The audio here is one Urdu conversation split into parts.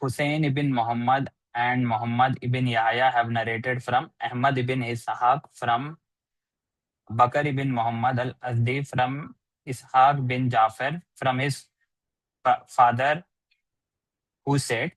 Hussein ibn Muhammad and Muhammad ibn Yahya have narrated from Ahmad ibn Ishaq from Bakr ibn Muhammad al-Azdi from Ishaq bin Jafar from his father who said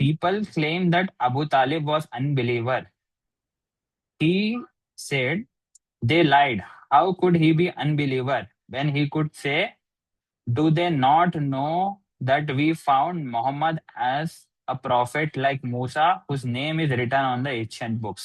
people claim that Abu Talib was unbeliever. He said they lied. How could he be unbeliever when he could say, do they not know that we found Muhammad as a prophet like Musa, whose name is written on the ancient books?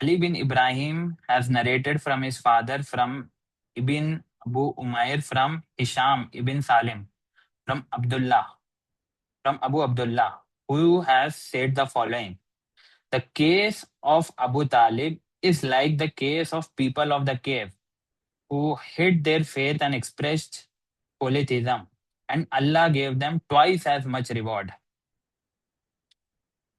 Ali bin Ibrahim has narrated from his father from Ibn Abu Umair from Hisham ibn Salim from Abu Abdullah, who has said the following: the case of Abu Talib is like the case of people of the cave who hid their faith and expressed polytheism, and Allah gave them twice as much reward.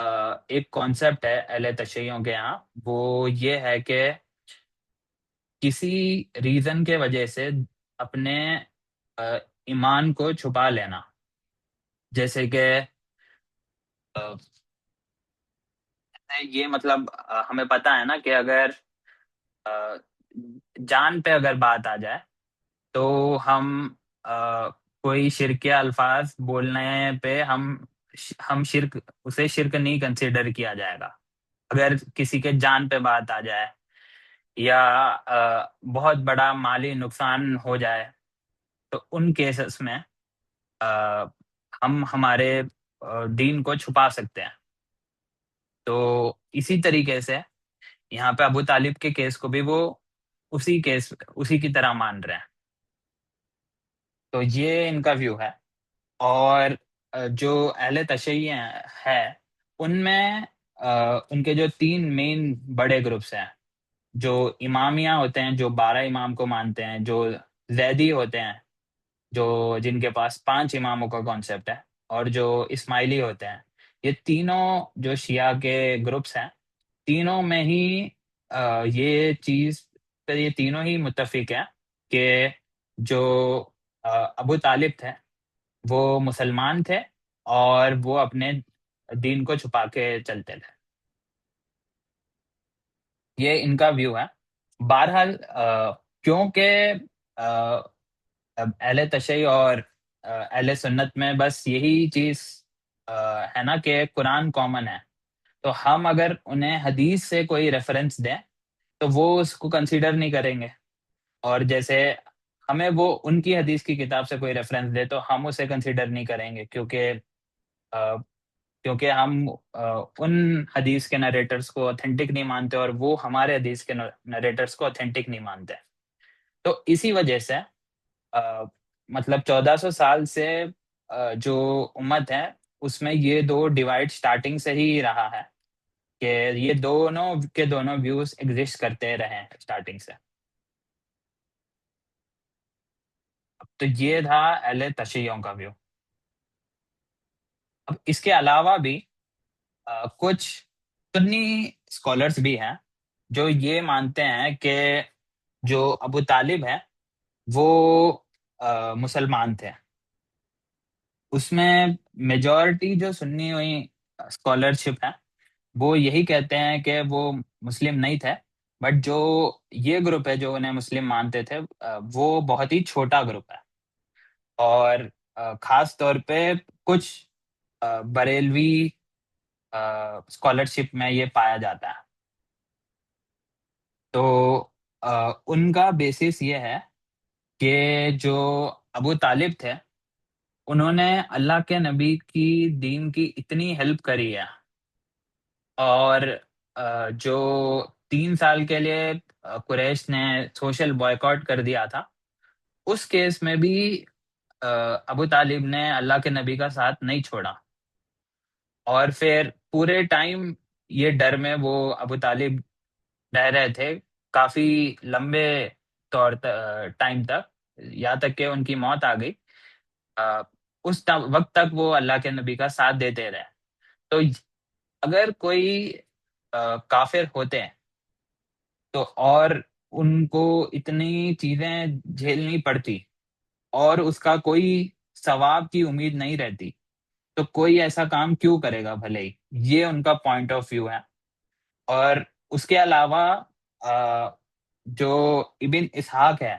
ایک کانسیپٹ ہے اہل تشیعوں کے یہاں، وہ یہ ہے کہ کسی ریزن کے وجہ سے اپنے آ، ایمان کو چھپا لینا، جیسے کہ آ، یہ مطلب ہمیں پتا ہے نا کہ اگر آ، جان پہ اگر بات آ جائے تو ہم کوئی شرک الفاظ بولنے پہ ہم شرک، اسے شرک نہیں کنسیڈر کیا جائے گا۔ اگر کسی کے جان پہ بات آ جائے یا بہت بڑا مالی نقصان ہو جائے تو ان کیسز میں آ، ہم ہمارے دین کو چھپا سکتے ہیں۔ تو اسی طریقے سے یہاں پہ ابو طالب کے کیس کو بھی وہ اسی کی طرح مان رہے ہیں۔ تو یہ ان کا ویو ہے۔ اور جو اہل تشیع ہے ان میں ان کے جو 3 مین بڑے گروپس ہیں، جو امامیہ ہوتے ہیں جو 12 امام کو مانتے ہیں، جو زیدی ہوتے ہیں جو جن کے پاس 5 اماموں کا کانسیپٹ ہے، اور جو اسماعیلی ہوتے ہیں۔ یہ تینوں جو شیعہ کے گروپس ہیں، تینوں میں ہی یہ چیز پہ یہ تینوں ہی متفق ہیں کہ جو ابو طالب تھے وہ مسلمان تھے اور وہ اپنے دین کو چھپا کے چلتے تھے۔ یہ ان کا ویو ہے۔ بہرحال کیونکہ اہل تشیع اور اہل سنت میں بس یہی چیز ہے نا کہ قرآن کامن ہے، تو ہم اگر انہیں حدیث سے کوئی ریفرنس دیں تو وہ اس کو کنسیڈر نہیں کریں گے، اور جیسے ہمیں وہ ان کی حدیث کی کتاب سے کوئی ریفرنس دے تو ہم اسے کنسیڈر نہیں کریں گے، آ، کیونکہ ہم ان حدیث کے نریٹرز کو اوتھینٹک نہیں مانتے اور وہ ہمارے حدیث کے نریٹرز کو اوتھینٹک نہیں مانتے۔ تو اسی وجہ سے مطلب 1400 سال سے جو امت ہے اس میں یہ دو ڈیوائڈ سٹارٹنگ سے ہی رہا ہے کہ یہ دونوں کے دونوں ویوز ایگزسٹ کرتے رہے ہیں سٹارٹنگ سے۔ تو یہ تھا اہل تشیعوں کا ویو۔ اب اس کے علاوہ بھی کچھ سنی اسکالرس بھی ہیں جو یہ مانتے ہیں کہ جو ابو طالب ہے وہ مسلمان تھے۔ اس میں میجورٹی جو سنی ہوئی اسکالرشپ ہے وہ یہی کہتے ہیں کہ وہ مسلم نہیں تھے، بٹ جو یہ گروپ ہے جو انہیں مسلم مانتے تھے وہ بہت ہی چھوٹا گروپ ہے، اور خاص طور پہ کچھ بریلوی اسکالرشپ میں یہ پایا جاتا ہے۔ تو ان کا بیسس یہ ہے کہ جو ابو طالب تھے انہوں نے اللہ کے نبی کی دین کی اتنی ہیلپ کری ہے، اور جو 3 سال کے لیے قریش نے سوشل بائیکاٹ کر دیا تھا، اس کیس میں بھی ابو طالب نے اللہ کے نبی کا ساتھ نہیں چھوڑا، اور پھر پورے ٹائم یہ ڈر میں وہ ابو طالب رہ رہے تھے، کافی لمبے ٹائم تک، یہاں تک کہ ان کی موت آ گئی۔ اس وقت تک وہ اللہ کے نبی کا ساتھ دیتے رہے۔ تو اگر کوئی کافر ہوتے ہیں تو اور ان کو اتنی چیزیں جھیلنی پڑتی اور اس کا کوئی ثواب کی امید نہیں رہتی تو کوئی ایسا کام کیوں کرے گا بھلے ہی، یہ ان کا پوائنٹ آف ویو ہے۔ اور اس کے علاوہ جو ابن اسحاق ہے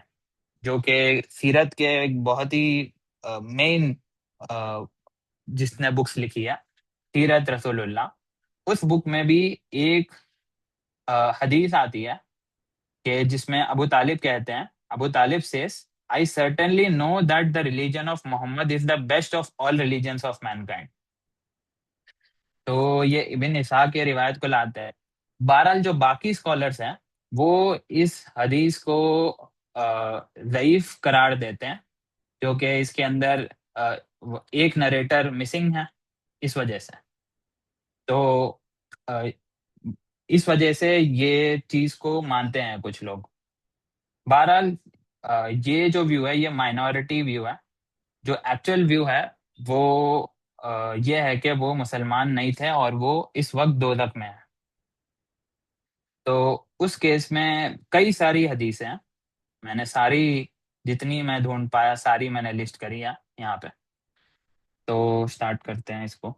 جو کہ سیرت کے ایک بہت ہی مین جس نے بکس لکھی ہے سیرت رسول اللہ، اس بک میں بھی ایک حدیث آتی ہے کہ جس میں ابو طالب کہتے ہیں، ابو طالب says I certainly know that the religion of Muhammad is the best of all religions of mankind۔ تو یہ ابن اسحاق کی روایت کو لاتا ہے۔ بہرحال جو باقی اسکالرس ہیں وہ اس حدیث کو ضعیف قرار دیتے ہیں کیونکہ اس کے اندر ایک نریٹر مسنگ ہے، اس وجہ سے۔ تو اس وجہ سے یہ چیز کو مانتے ہیں کچھ لوگ۔ بہرحال یہ جو ویو ہے یہ مائنورٹی ویو ہے، جو ایکچوئل ویو ہے وہ یہ ہے کہ وہ مسلمان نہیں تھے اور وہ اس وقت دوزخ میں ہیں. تو اس کیس میں کئی ساری حدیثیں ہیں. میں نے ساری جتنی میں ڈھونڈ پایا ساری میں نے لسٹ کری ہے یہاں پہ. تو سٹارٹ کرتے ہیں اس کو.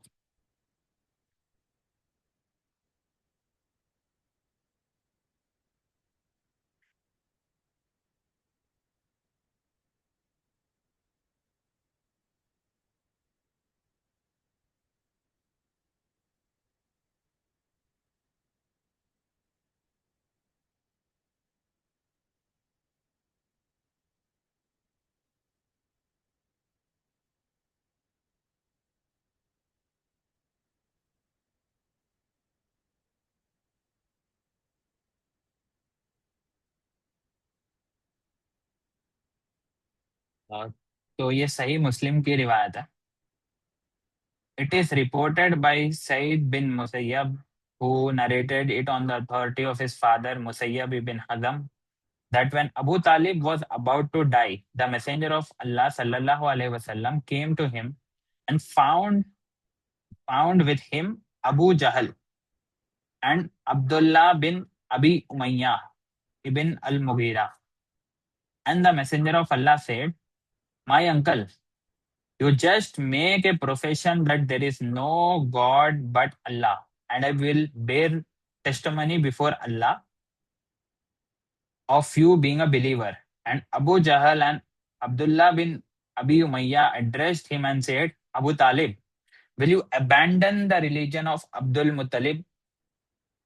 تو یہ صحیح مسلم کی روایت ہے. It is reported by Said bin Musayyab, who narrated it on the authority of his father Musayyab ibn Hazm, that when Abu Talib was about to die, the Messenger of Allah sallallahu alaihi wasallam came to him and found with him Abu Jahl and Abdullah bin Abi Umayyah ibn al-Mughira. And the Messenger of Allah said, "My uncle, you just make a profession that there is no God but Allah, and I will bear testimony before Allah of you being a believer." And Abu Jahl and Abdullah bin Abi Umayyah addressed him and said, "Abu Talib, will you abandon the religion of Abdul Muttalib?"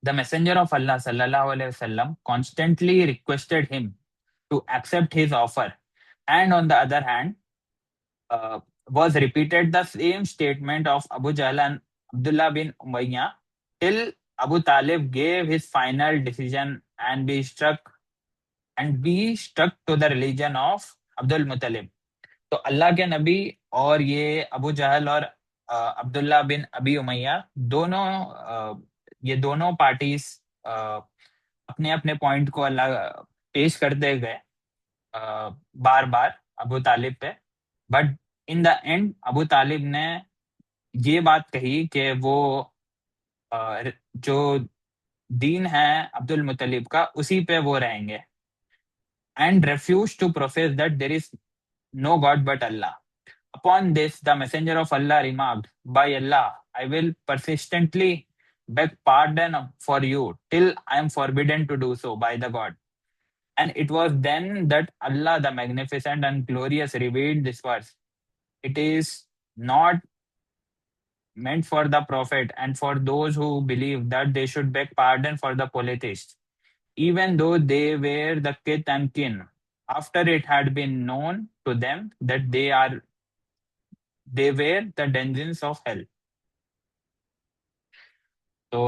The Messenger of Allah sallallahu alaihi wasallam constantly requested him to accept his offer, and on the other hand, was repeated the same statement of Abu Jahl and Abdullah bin Umayyah till Abu Talib gave his final decision and be struck to the religion of Abdul Muttalib. تو اللہ کے نبی اور یہ ابو جہل اور عبداللہ بن ابی امیہ دونوں یہ دونوں پارٹیز اپنے اپنے پوائنٹ کو اللہ پیش کرتے گئے بار بار ابو طالب پہ. But in the and above طالب نے یہ بات کہی کہ وہ جو دین ہے عبد المطلب کا اسی پہ وہ رہیں گے. And refuse to profess that there is no God but Allah. Upon this, the Messenger of Allah remarked, "By Allah, I will persistently beg pardon for you till I am forbidden to do so by the God." And it was then that Allah, the Magnificent and Glorious, revealed this verse. It is not meant for the Prophet and for those who believe that they should beg pardon for the polytheists, even though they were the kith and kin, after it had been known to them that they were the dungeons of hell. تو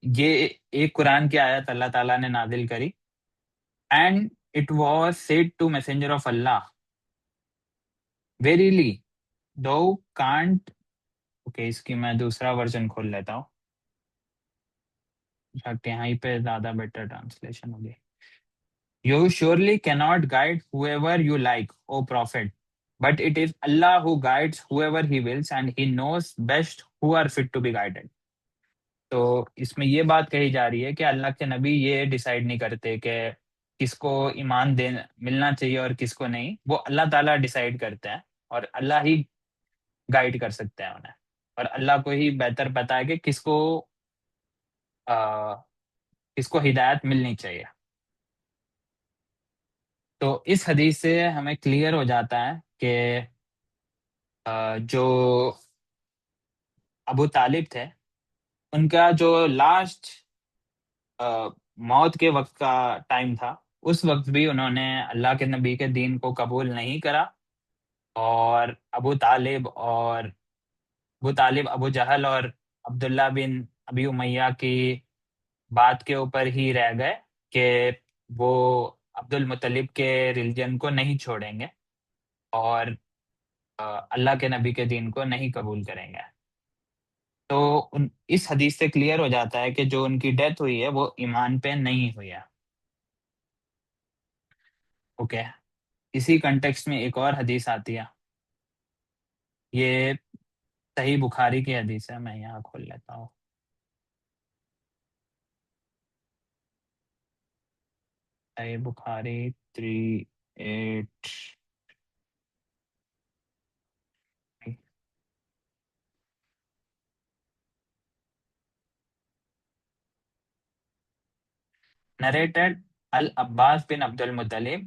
یہ ایک قرآن کی آیت اللہ تعالیٰ نے نازل کری. And it was said to messenger of Allah, verily do can't. Okay, اس کی میں دوسرا ورژن کھول لیتا ہوں, یہاں پہ زیادہ بیٹر ٹرانسلیشن ہوگی. You surely cannot guide whoever you like, O Prophet, but it is Allah who guides whoever He wills, and He knows best who are fit to be guided. تو اس میں یہ بات کہی جا رہی ہے کہ اللہ کے نبی یہ ڈیسائیڈ نہیں کرتے کہ کس کو ایمان ملنا چاہیے اور کس کو نہیں. وہ اللہ تعالیٰ ڈیسائیڈ کرتے ہیں اور اللہ ہی گائیڈ کر سکتے ہیں انہیں, اور اللہ کو ہی بہتر پتا ہے کہ کس کو ہدایت ملنی چاہیے. تو اس حدیث سے ہمیں کلیئر ہو جاتا ہے کہ جو ابو طالب تھے ان کا جو لاسٹ موت کے وقت کا ٹائم تھا, اس وقت بھی انہوں نے اللہ کے نبی کے دین کو قبول نہیں کرا, اور ابو طالب ابو جہل اور عبداللہ بن ابی امیہ کی بات کے اوپر ہی رہ گئے کہ وہ عبد المطلب کے ریلیجن کو نہیں چھوڑیں گے اور اللہ کے نبی کے دین کو نہیں قبول کریں گے. تو اس حدیث سے کلیئر ہو جاتا ہے کہ جو ان کی ڈیتھ ہوئی ہے وہ ایمان پہ نہیں ہوئی ہے. اوکے, اسی کنٹیکسٹ میں ایک اور حدیث آتی ہے, یہ صحیح بخاری کی حدیث ہے، میں یہاں کھول لیتا ہوں. صحیح بخاری 38. Narrated Al-Abbas bin Abdul Muttalib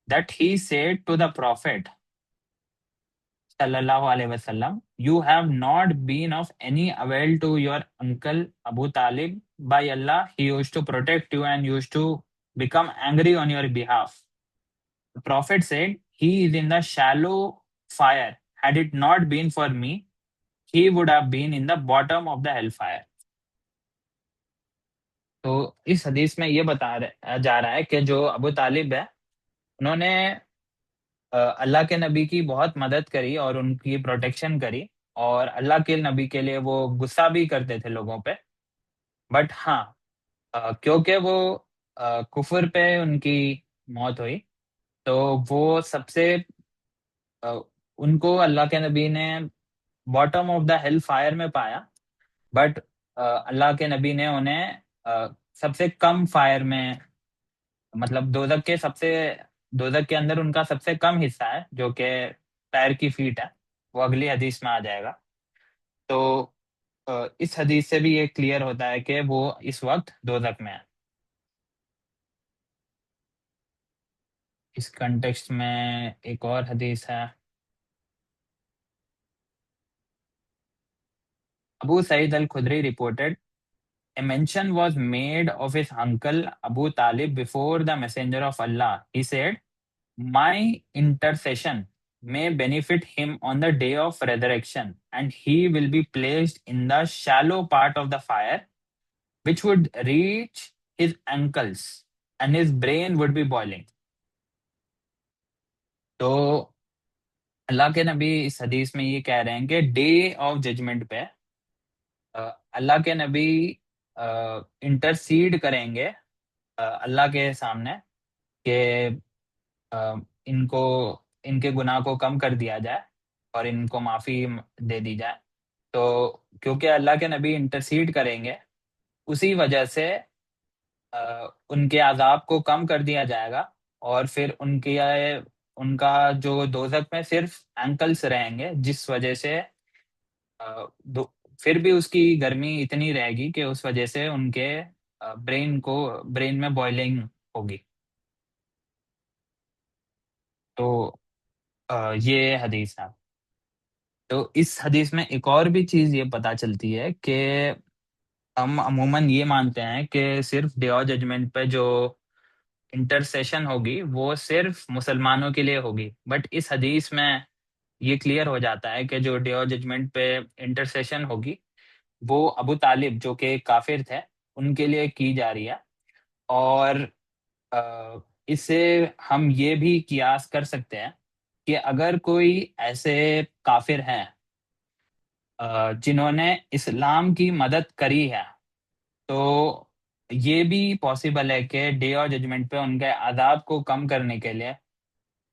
that he said to the Prophet sallallahu alaihi wasallam, "You have not been of any avail to your uncle Abu Talib. By Allah, he used to protect you and used to become angry on your behalf." The Prophet said, "He is in the shallow fire. Had it not been for me, he would have been in the bottom of the hellfire." تو اس حدیث میں یہ جا رہا ہے کہ جو ابو طالب ہے، انہوں نے اللہ کے نبی کی بہت مدد کری اور ان کی پروٹیکشن کری، اور اللہ کے نبی کے لیے وہ غصہ بھی کرتے تھے لوگوں پہ. بٹ ہاں، کیونکہ وہ کفر پہ ان کی موت ہوئی، تو وہ سب سے ان کو اللہ کے نبی نے bottom of the hell fire میں پایا. بٹ اللہ کے نبی نے انہیں سب سے کم فائر میں، مطلب دوزخ کے اندر ان کا سب سے کم حصہ ہے جو کہ پیر کی فیٹ ہے، وہ اگلی حدیث میں آ جائے گا. تو اس حدیث سے بھی یہ کلیئر ہوتا ہے کہ وہ اس وقت دوزخ میں ہے. اس کنٹیکسٹ میں ایک اور حدیث ہے. ابو سعید الخدری reported a mention was made of his uncle Abu Talib before the messenger of Allah. He said, "My intercession may benefit him on the day of resurrection, and he will be placed in the shallow part of the fire, which would reach his ankles, and his brain would be boiling." تو اللہ کے نبی اس حدیث میں یہ کہہ رہے ہیں کہ ڈے آف ججمنٹ پہ اللہ کے نبی انٹرسیڈ کریں گے اللہ کے سامنے کہ ان کے گناہ کو کم کر دیا جائے اور ان کو معافی دے دی جائے. تو کیونکہ اللہ کے نبی انٹرسیڈ کریں گے، اسی وجہ سے ان کے عذاب کو کم کر دیا جائے گا، اور پھر ان کا جو دوزخ میں صرف اینکلس رہیں گے، جس وجہ سے پھر بھی اس کی گرمی اتنی رہے گی کہ اس وجہ سے ان کے برین میں بوائلنگ ہوگی. تو یہ حدیث ہے. تو اس حدیث میں ایک اور بھی چیز یہ پتہ چلتی ہے کہ ہم عموماً یہ مانتے ہیں کہ صرف ڈے آف ججمنٹ پہ جو انٹرسیشن ہوگی وہ صرف مسلمانوں کے لیے ہوگی. بٹ اس حدیث میں یہ کلیئر ہو جاتا ہے کہ جو ڈے آف ججمنٹ پہ انٹرسیشن ہوگی وہ ابو طالب جو کہ کافر تھے ان کے لیے کی جا رہی ہے. اور اس سے ہم یہ بھی قیاس کر سکتے ہیں کہ اگر کوئی ایسے کافر ہیں جنہوں نے اسلام کی مدد کری ہے، تو یہ بھی پاسبل ہے کہ ڈے آف ججمنٹ پہ ان کے عذاب کو کم کرنے کے لیے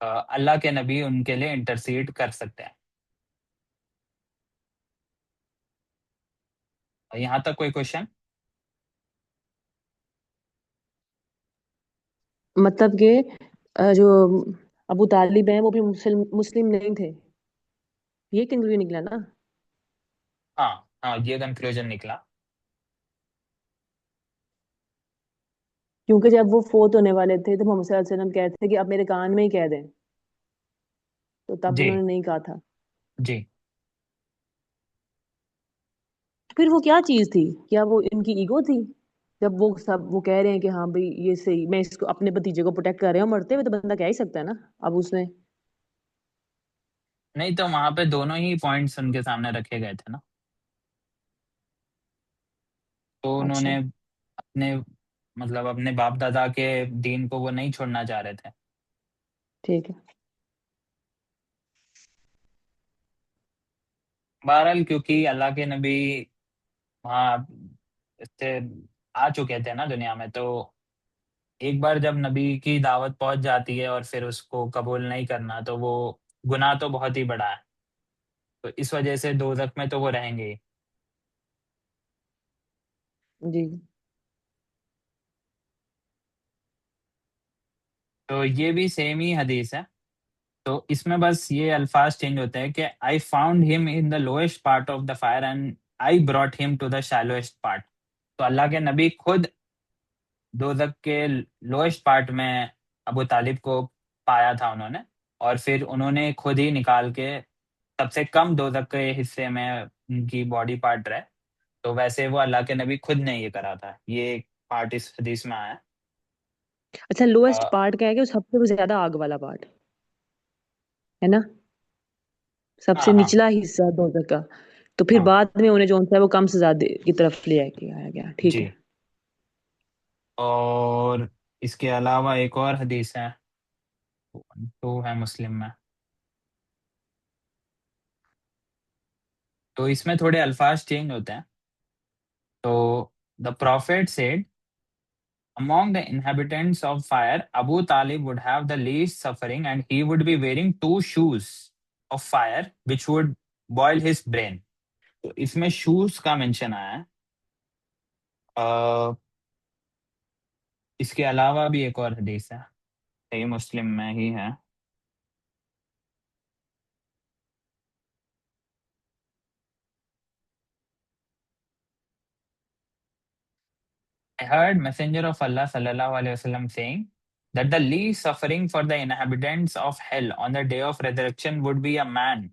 اللہ کے نبی ان کے لیے انٹرسیڈ کر سکتے ہیں. یہاں تک کوئی کوشچن؟ مطلب کہ جو ابو طالب ہیں وہ بھی مسلم نہیں تھے، یہ کنکلوژن نکلا نا؟ ہاں یہ کنکلوژن نکلا. کیونکہ جب وہ فوت ہونے والے تھے تو محمد صلی اللہ علیہ وسلم کہتے تھے کہ آپ میرے کان میں ہی کہہ دیں، تو تب انہوں نے نہیں کہا تھا. جی پھر وہ کیا چیز تھی؟ کیا وہ ان کی ایگو تھی؟ جب وہ کہہ رہے ہیں کہ ہاں بھائی یہ صحیح، میں اس کو اپنے بھتیجے کو پروٹیکٹ کر رہا ہوں، مرتے ہوئے تو بندہ کہہ ہی سکتا ہے نا. اب اس نے نہیں، تو وہاں پہ دونوں ہی پوائنٹس ان کے سامنے رکھے گئے تھے نا، تو انہوں اچھا نے اپنے باپ دادا کے دین کو وہ نہیں چھوڑنا چاہ رہے تھے. ٹھیک ہے. بہرحال کیونکہ اللہ کے نبی وہاں سے آ چکے تھے نا دنیا میں، تو ایک بار جب نبی کی دعوت پہنچ جاتی ہے اور پھر اس کو قبول نہیں کرنا، تو وہ گناہ تو بہت ہی بڑا ہے. تو اس وجہ سے دوزخ میں تو وہ رہیں گے ہی. جی تو یہ بھی سیم ہی حدیث ہے. تو اس میں بس یہ الفاظ چینج ہوتے ہیں کہ I found him in the lowest part of the fire and I brought him to the shallowest part. تو اللہ کے نبی خود دوزخ کے لوئسٹ پارٹ میں ابو طالب کو پایا تھا انہوں نے، اور پھر انہوں نے خود ہی نکال کے سب سے کم دوزخ کے حصے میں ان کی باڈی پارٹ رہے. تو ویسے وہ اللہ کے نبی خود نے یہ کرا تھا. یہ پارٹ اس حدیث میں آیا. اچھا، لوئسٹ پارٹ کیا ہے کہ سب سے زیادہ آگ والا پارٹ ہے نا، سب سے ہاں ہاں نچلا حصہ دوزخ کا. تو پھر ہاں بعد میں انہیں جو ہے وہ کم سے زیادہ کی طرف لے آیا گیا. ٹھیک جی. ہے. اور اس کے علاوہ ایک اور حدیث ہے، تو ہے مسلم میں. تو اس میں تھوڑے الفاظ چینج ہوتے ہیں. تو the prophet said, among the inhabitants of fire, Abu Talib would have the least suffering and he would be wearing two shoes of fire which would boil his brain. تو اس میں شوز کا مینشن آیا ہے. اس کے علاوہ بھی ایک اور حدیث ہے، صحیح مسلم میں ہی ہے. I heard Messenger of Allah sallallahu alaihi wasallam saying that the least suffering for the inhabitants of hell on the day of resurrection would be a man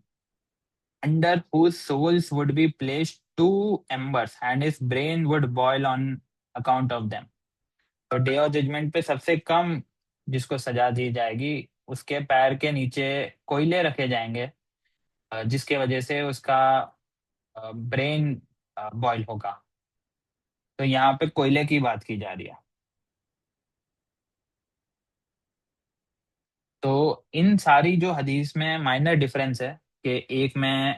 under whose souls would be placed two embers and his brain would boil on account of them. تو ڈے آف ججمنٹ پہ سب سے کم جس کو سزا دی جائے گی، اس کے پیر کے نیچے کوئلے رکھے جائیں گے، جس کی وجہ سے اس کا برین بوائل ہوگا. تو یہاں پہ کوئلے کی بات کی جا رہی ہے. تو ان ساری جو حدیث میں مائنر ڈفرینس ہے کہ ایک میں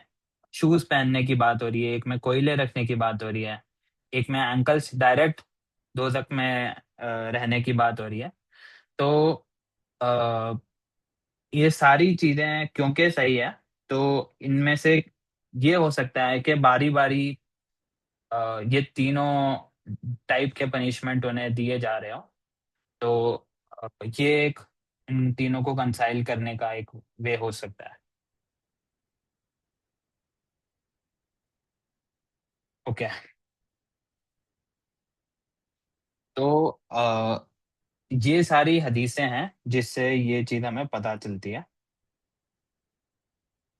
شوز پہننے کی بات ہو رہی ہے، ایک میں کوئلے رکھنے کی بات ہو رہی ہے، ایک میں اینکلس ڈائریکٹ دوزخ میں رہنے کی بات ہو رہی ہے. تو یہ ساری چیزیں کیونکہ صحیح ہے، تو ان میں سے یہ ہو سکتا ہے کہ باری باری یہ تینوں ٹائپ کے پنشمنٹ انہیں دیے جا رہے ہوں. تو یہ ایک ان تینوں کو کنسائل کرنے کا ایک وے ہو سکتا ہے. اوکے. تو یہ ساری حدیثیں ہیں جس سے یہ چیز ہمیں پتہ چلتی ہے.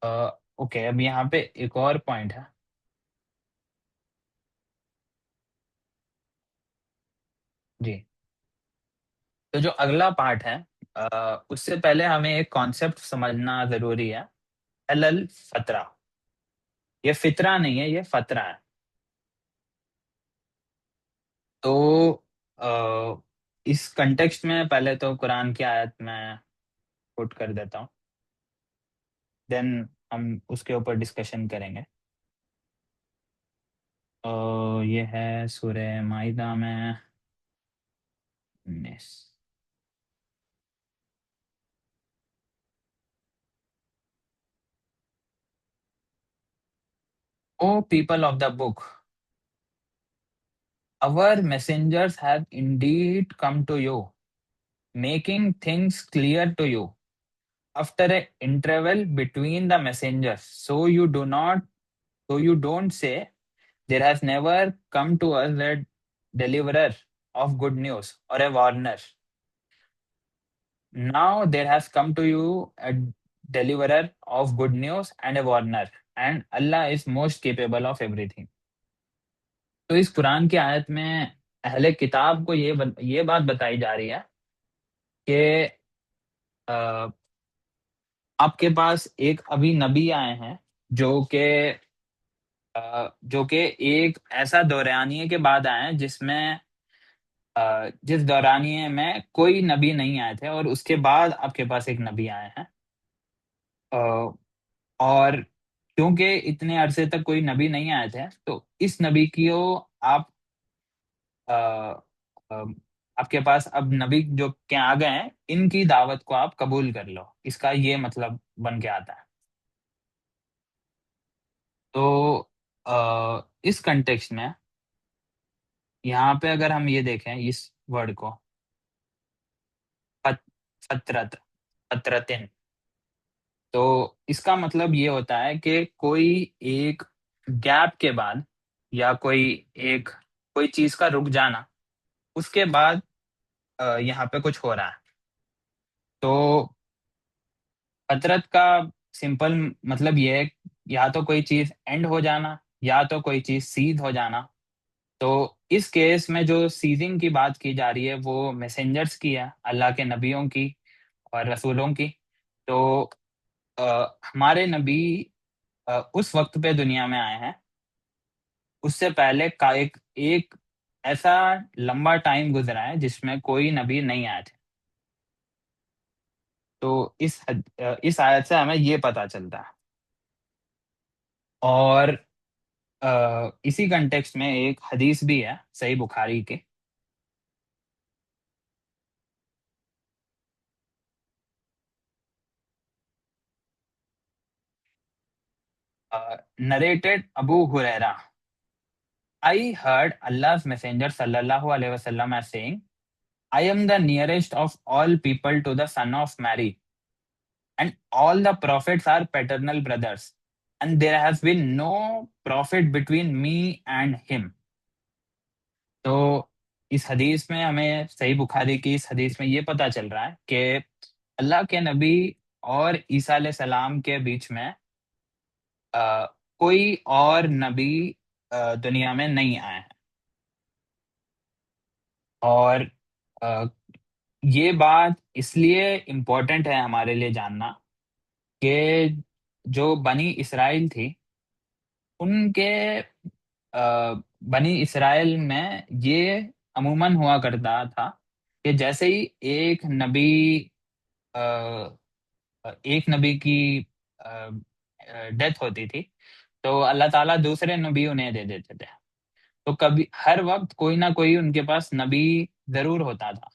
اوکے، اب یہاں پہ ایک اور پوائنٹ ہے. جی. تو جو اگلا پارٹ ہے، اس سے پہلے ہمیں ایک کانسیپٹ سمجھنا ضروری ہے. الفطرہ، یہ فطرہ نہیں ہے، یہ فطرہ ہے. تو اس کنٹیکسٹ میں پہلے تو قرآن کی آیت میں کوٹ کر دیتا ہوں، دین ہم اس کے اوپر ڈسکشن کریں گے. یہ ہے سورہ مائدہ میں 19. O people of the book, our messengers have indeed come to you, making things clear to you after an interval between the messengers, so you don't say, there has never come to us a deliverer of good news or a warner. Now there has come to you a deliverer of good news and a warner, and Allah is most capable of everything. تو اس قرآن کی آیت میں اہل کتاب کو یہ بات بتائی جا رہی ہے کہ آپ کے پاس ایک ابھی نبی آئے ہیں جو کہ ایک ایسا دورانیے کے بعد آئے ہیں جس دورانیے میں کوئی نبی نہیں آئے تھے، اور اس کے بعد آپ کے پاس ایک نبی آئے ہیں. اور کیونکہ اتنے عرصے تک کوئی نبی نہیں آئے تھے، تو اس نبی کی آپ آپ کے پاس اب نبی جو کہ آ گئے ہیں، ان کی دعوت کو آپ قبول کر لو. اس کا یہ مطلب بن کے آتا ہے. تو اس کنٹیکسٹ میں یہاں پہ اگر ہم یہ دیکھیں اس ورڈ کو فطرت فطرتن، تو اس کا مطلب یہ ہوتا ہے کہ کوئی ایک گیپ کے بعد یا کوئی چیز کا رک جانا، اس کے بعد یہاں پہ کچھ ہو رہا ہے. تو فطرت کا سمپل مطلب یہ ہے یا تو کوئی چیز اینڈ ہو جانا یا تو کوئی چیز سیدھ ہو جانا. تو اس کیس میں جو سیزنگ کی بات کی جا رہی ہے وہ میسنجرز کی ہے، اللہ کے نبیوں کی اور رسولوں کی. تو ہمارے نبی اس وقت پہ دنیا میں آئے ہیں، اس سے پہلے کا ایک ایسا لمبا ٹائم گزرا ہے جس میں کوئی نبی نہیں آئے تھے. تو اس آیت سے ہمیں یہ پتہ چلتا ہے. اور اسی کنٹیکسٹ میں ایک حدیث بھی ہے صحیح بخاری کے. Narrated Abu Hurairah I heard Allah's Messenger sallallahu alaihi wasallam as saying, I am the nearest of all people to the son of Mary, and all the prophets are paternal brothers, and there has been no prophet between me and him. تو اس حدیث میں ہمیں صحیح بخاری کی اس حدیث میں یہ پتہ چل رہا ہے کہ اللہ کے نبی اور عیسیٰ علیہ السلام کے بیچ میں کوئی اور نبی دنیا میں نہیں آئے ہیں. اور یہ بات اس لیے امپورٹنٹ ہے ہمارے لیے جاننا کہ جو بنی اسرائیل تھی، ان کے بنی اسرائیل میں یہ عموماً ہوا کرتا تھا کہ جیسے ہی ایک نبی کی ڈیتھ ہوتی تھی تو اللہ تعالیٰ دوسرے نبی انہیں دے دیتے تھے. تو کبھی ہر وقت کوئی نہ کوئی ان کے پاس نبی ضرور ہوتا تھا.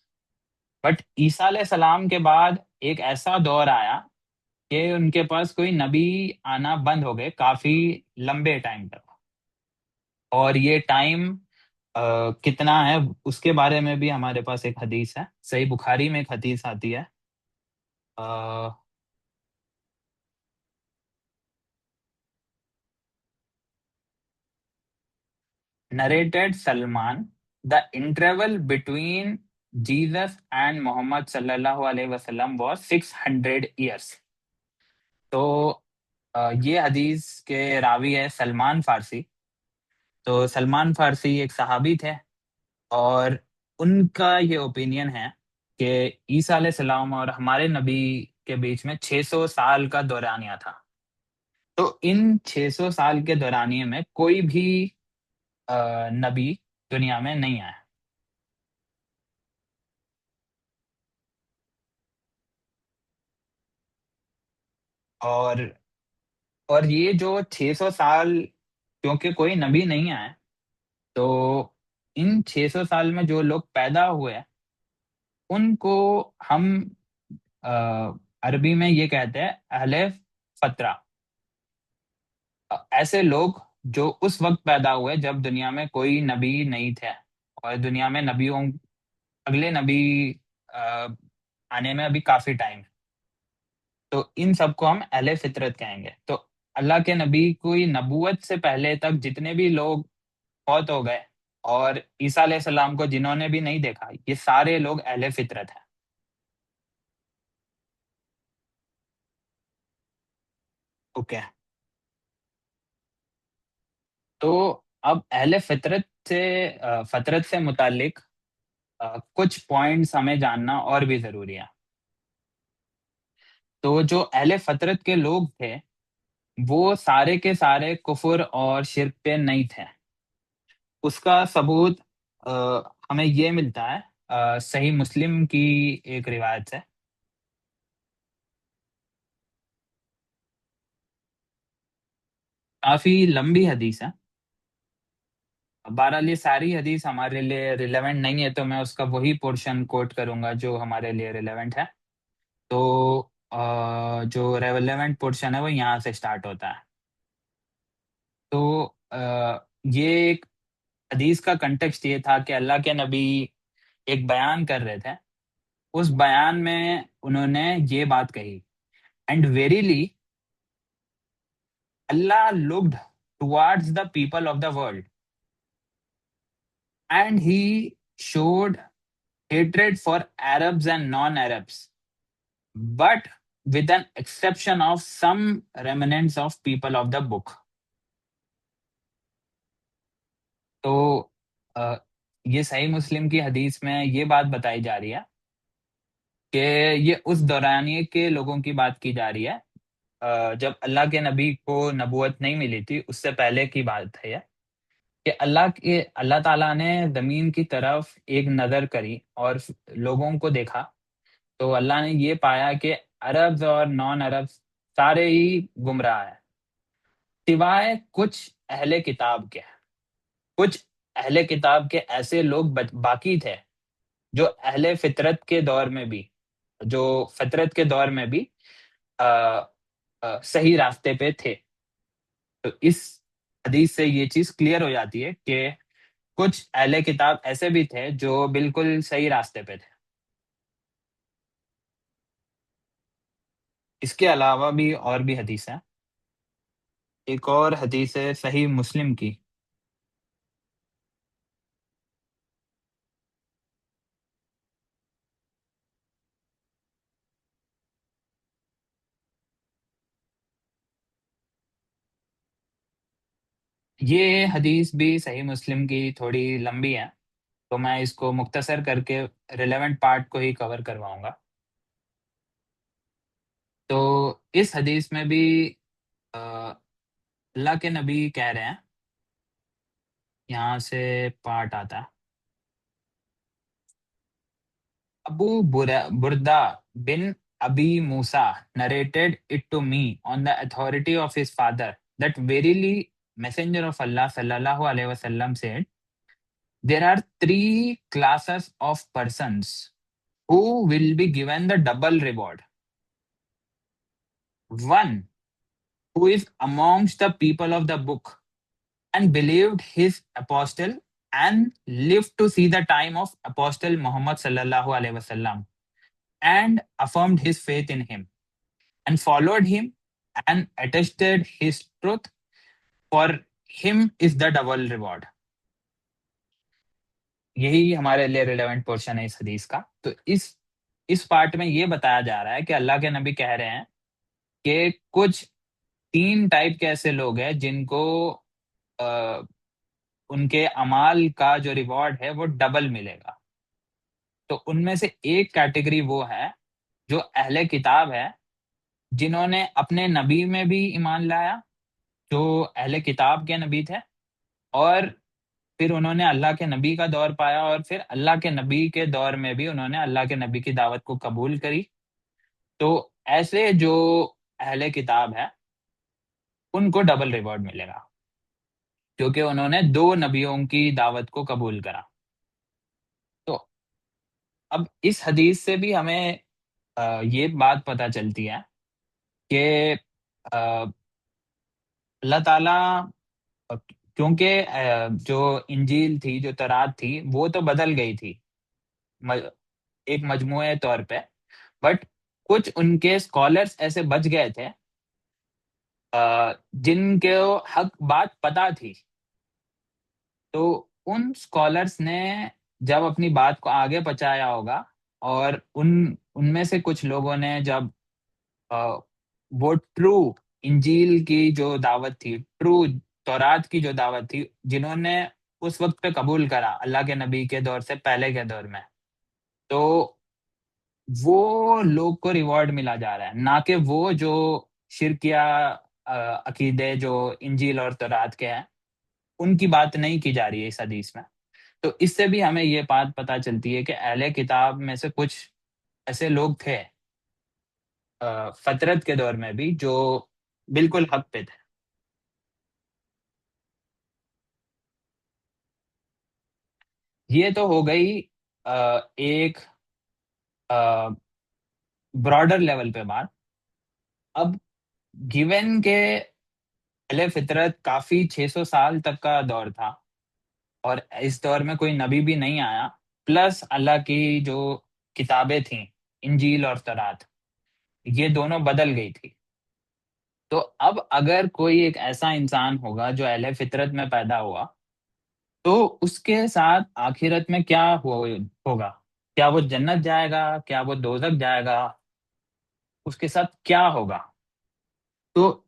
بٹ عیسیٰ علیہ السلام کے بعد ایک ایسا دور آیا کہ ان کے پاس کوئی نبی آنا بند ہو گئے کافی لمبے ٹائم تک. اور یہ ٹائم کتنا ہے اس کے بارے میں بھی ہمارے پاس ایک حدیث ہے. صحیح بخاری میں ایک حدیث آتی ہے. Narrated Salman, the interval between Jesus and Muhammad sallallahu alaihi wasallam was 600 years. تو یہ حدیث کے راوی ہے سلمان فارسی. تو سلمان فارسی ایک صحابی تھے اور ان کا یہ اوپینین ہے کہ عیسیٰ علیہ السلام اور ہمارے نبی کے بیچ میں 600 سال کا دورانیہ تھا. تو ان 600 سال کے دورانیے میں کوئی بھی نبی دنیا میں نہیں آیا. اور یہ جو 600 سال کیونکہ کوئی نبی نہیں آئے، تو ان 600 سال میں جو لوگ پیدا ہوئے ان کو ہم عربی میں یہ کہتے ہیں اہل فترہ. ایسے لوگ جو اس وقت پیدا ہوئے جب دنیا میں کوئی نبی نہیں تھے اور دنیا میں اگلے نبی آنے میں ابھی کافی ٹائم ہے. تو ان سب کو ہم اہل فطرت کہیں گے. تو اللہ کے نبی کوئی نبوت سے پہلے تک جتنے بھی لوگ فوت ہو گئے اور عیسیٰ علیہ السلام کو جنہوں نے بھی نہیں دیکھا، یہ سارے لوگ اہل فطرت ہیں. اوکے. تو اب اہل فطرت سے متعلق کچھ پوائنٹس ہمیں جاننا اور بھی ضروری ہے. تو جو اہل فطرت کے لوگ تھے وہ سارے کے سارے کفر اور شرک پہ نہیں تھے. اس کا ثبوت ہمیں یہ ملتا ہے صحیح مسلم کی ایک روایت سے. کافی لمبی حدیث ہے. بہرحال یہ ساری حدیث ہمارے لیے ریلیونٹ نہیں ہے تو میں اس کا وہی پورشن کوٹ کروں گا جو ہمارے لیے ریلیونٹ ہے. تو جو ریلیونٹ پورشن ہے وہ یہاں سے سٹارٹ ہوتا ہے. تو یہ ایک حدیث کا کنٹیکسٹ یہ تھا کہ اللہ کے نبی ایک بیان کر رہے تھے. اس بیان میں انہوں نے یہ بات کہی, and verily Allah looked towards the people of the world and he should hatred for Arabs and non-Arabs, but with an exception of some remnants of people of the book. تو یہ صحیح مسلم کی حدیث میں یہ بات بتائی جا رہی ہے کہ یہ اس دورانیے کے لوگوں کی بات کی جا رہی ہے جب اللہ کے نبی کو نبوت نہیں ملی تھی. اس سے پہلے کی بات ہے یہ کہ اللہ تعالیٰ نے زمین کی طرف ایک نظر کری اور لوگوں کو دیکھا, تو اللہ نے یہ پایا کہ عرب اور نان عرب سارے ہی گمراہ ہیں, سوائے کچھ اہل کتاب کے. کچھ اہل کتاب کے ایسے لوگ باقی تھے جو اہل فطرت کے دور میں بھی صحیح راستے پہ تھے. تو اس حدیث سے یہ چیز کلیئر ہو جاتی ہے کہ کچھ اہل کتاب ایسے بھی تھے جو بالکل صحیح راستے پہ تھے. اس کے علاوہ بھی اور بھی حدیث ہیں. ایک اور حدیث ہے صحیح مسلم کی. یہ حدیث بھی صحیح مسلم کی تھوڑی لمبی ہے, تو میں اس کو مختصر کر کے ریلیونٹ پارٹ کو ہی کور کرواؤں گا. تو اس حدیث میں بھی اللہ کے نبی کہہ رہے ہیں, یہاں سے پارٹ آتا ہے, ابو بردا بن ابی موسیٰ narrated it to me on the authority of his father that verily messenger of Allah sallallahu alaihi wasallam said, there are three classes of persons who will be given the double reward. One, who is amongst the people of the book and believed his apostle and lived to see the time of apostle Muhammad sallallahu alaihi wasallam and affirmed his faith in him and followed him and attested his truth. For him is the double reward. یہی ہمارے لیے ریلیونٹ پورشن ہے اس حدیث کا. تو اس پارٹ میں یہ بتایا جا رہا ہے کہ اللہ کے نبی کہہ رہے ہیں کہ کچھ 3 ٹائپ کے ایسے لوگ ہیں جن کو ان کے اعمال کا جو ریوارڈ ہے وہ ڈبل ملے گا. تو ان میں سے ایک کیٹیگری وہ ہے جو اہل کتاب ہے, جنہوں نے اپنے نبی میں بھی ایمان لایا, جو اہل کتاب کے نبی تھے, اور پھر انہوں نے اللہ کے نبی کا دور پایا, اور پھر اللہ کے نبی کے دور میں بھی انہوں نے اللہ کے نبی کی دعوت کو قبول کری. تو ایسے جو اہل کتاب ہے ان کو ڈبل ریوارڈ ملے گا کیونکہ انہوں نے 2 نبیوں کی دعوت کو قبول کرا. تو اب اس حدیث سے بھی ہمیں یہ بات پتہ چلتی ہے کہ اللہ تعالیٰ, کیونکہ جو انجیل تھی, جو تورات تھی, وہ تو بدل گئی تھی ایک مجموعے طور پہ, بٹ کچھ ان کے اسکالرس ایسے بچ گئے تھے جن کو حق بات پتہ تھی. تو ان اسکالرس نے جب اپنی بات کو آگے پہنچایا ہوگا, اور ان میں سے کچھ لوگوں نے جب وہ ٹرو انجیل کی جو دعوت تھی, ٹرو تورات کی جو دعوت تھی, جنہوں نے اس وقت پہ قبول کرا اللہ کے نبی کے دور سے پہلے کے دور میں, تو وہ لوگ کو ریوارڈ ملا جا رہا ہے, نہ کہ وہ جو شرکیہ عقیدے جو انجیل اور تورات کے ہیں ان کی بات نہیں کی جا رہی ہے اس حدیث میں. تو اس سے بھی ہمیں یہ بات پتہ چلتی ہے کہ اہل کتاب میں سے کچھ ایسے لوگ تھے فطرت کے دور میں بھی جو بالکل حق پہ تھے. یہ تو ہو گئی ایک براڈر لیول پہ بات. اب گیون کے اہل فطرت کافی 600 سال تک کا دور تھا، اور اس دور میں کوئی نبی بھی نہیں آیا، پلس اللہ کی جو کتابیں تھیں، انجیل اور تورات، یہ دونوں بدل گئی تھی. تو اب اگر کوئی ایک ایسا انسان ہوگا جو اہل فطرت میں پیدا ہوا، تو اس کے ساتھ آخرت میں کیا ہوگا؟ کیا وہ جنت جائے گا؟ کیا وہ دوزخ جائے گا؟ اس کے ساتھ کیا ہوگا؟ تو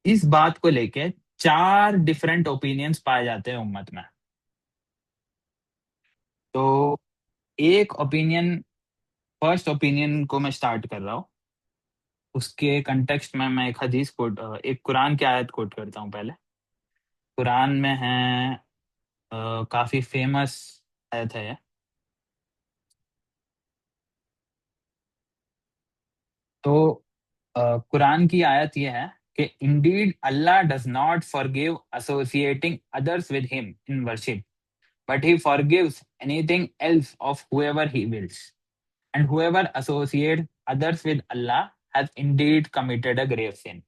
اس بات کو لے کے 4 ڈفرینٹ اوپینینس پائے جاتے ہیں امت میں. تو ایک اوپینین، فرسٹ اوپینین کو میں سٹارٹ کر رہا ہوں. اس کے کنٹیکسٹ میں ایک حدیث کوٹ، ایک قرآن کی آیت کوٹ کرتا ہوں پہلے. قرآن میں ہے، کافی فیمس آیت ہے. تو قرآن کی آیت یہ ہے کہ indeed Allah does not forgive associating others with him in worship, but he forgives anything else of whoever he wills. And whoever associates others with Allah has indeed committed a grave sin.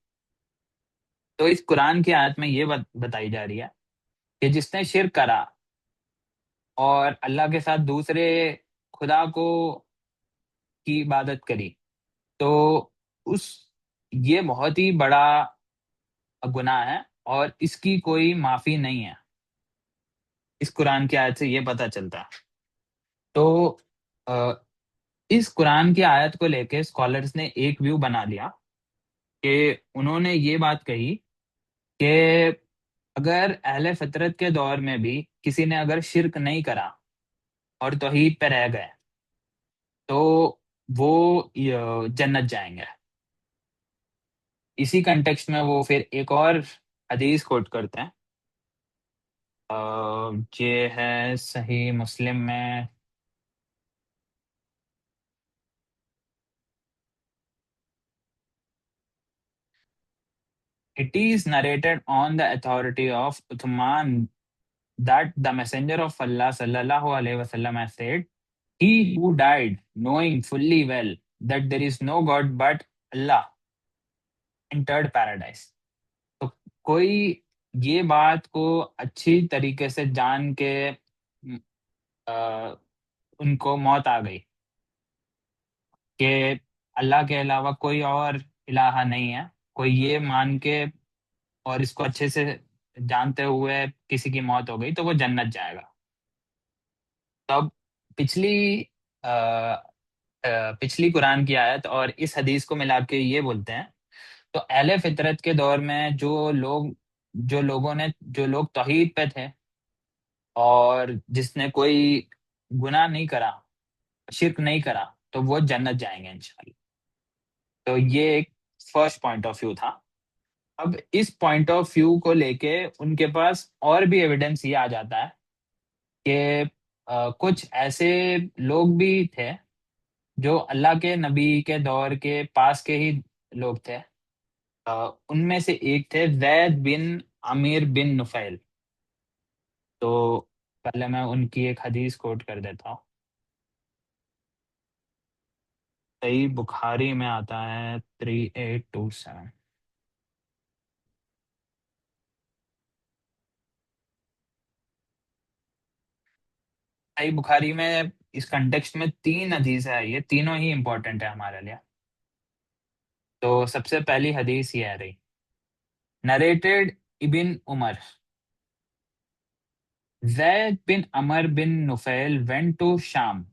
تو اس قرآن کی آیت میں یہ بتائی جا رہی ہے کہ جس نے شرک کرا اور اللہ کے ساتھ دوسرے خدا کو کی عبادت کری، تو اس یہ بہت ہی بڑا گناہ ہے اور اس کی کوئی معافی نہیں ہے. اس قرآن کی آیت سے یہ پتہ چلتا ہے. تو اس قرآن کی آیت کو لے کے اسکالرس نے ایک ویو بنا لیا کہ انہوں نے یہ بات کہی کہ اگر اہل فطرت کے دور میں بھی کسی نے اگر شرک نہیں کرا اور توحید پہ رہ گئے تو وہ جنت جائیں گے. اسی کنٹیکسٹ میں وہ پھر ایک اور حدیث کوٹ کرتے ہیں، یہ ہے صحیح مسلم میں. It is narrated on the authority of Uthman that the Messenger of Allah sallallahu alaihi wasallam has said, "He who died knowing fully well that there is no God but Allah entered paradise." تو کوئی یہ بات کو اچھی طریقے سے جان کے ان کو موت آ گئی کہ اللہ کے علاوہ کوئی اور الہ نہیں ہے، کوئی یہ مان کے اور اس کو اچھے سے جانتے ہوئے کسی کی موت ہو گئی، تو وہ جنت جائے گا. تب پچھلی قرآن کی آیت اور اس حدیث کو ملا کے یہ بولتے ہیں، تو اہل فطرت کے دور میں جو لوگ توحید پہ تھے اور جس نے کوئی گناہ نہیں کرا، شرک نہیں کرا، تو وہ جنت جائیں گے انشاءاللہ. تو یہ ایک فرسٹ پوائنٹ آف ویو تھا. اب اس پوائنٹ آف ویو کو لے کے ان کے پاس اور بھی ایویڈنس یہ آ جاتا ہے کہ کچھ ایسے لوگ بھی تھے جو اللہ کے نبی کے دور کے پاس کے ہی لوگ تھے. ان میں سے ایک تھے زید بن عامر بن نفیل. تو پہلے میں ان کی ایک حدیث کوٹ کر دیتا ہوں. صحیح بخاری میں آتا ہے 3827. صحیح بخاری میں اس کنٹیکسٹ میں 3 حدیث ہے، یہ تینوں ہی امپورٹنٹ ہے ہمارے لیے. تو سب سے پہلی حدیث یہ ہے رہی، نریٹڈ ابن عمر، Zayd bin Amr bin Nufail went to Sham,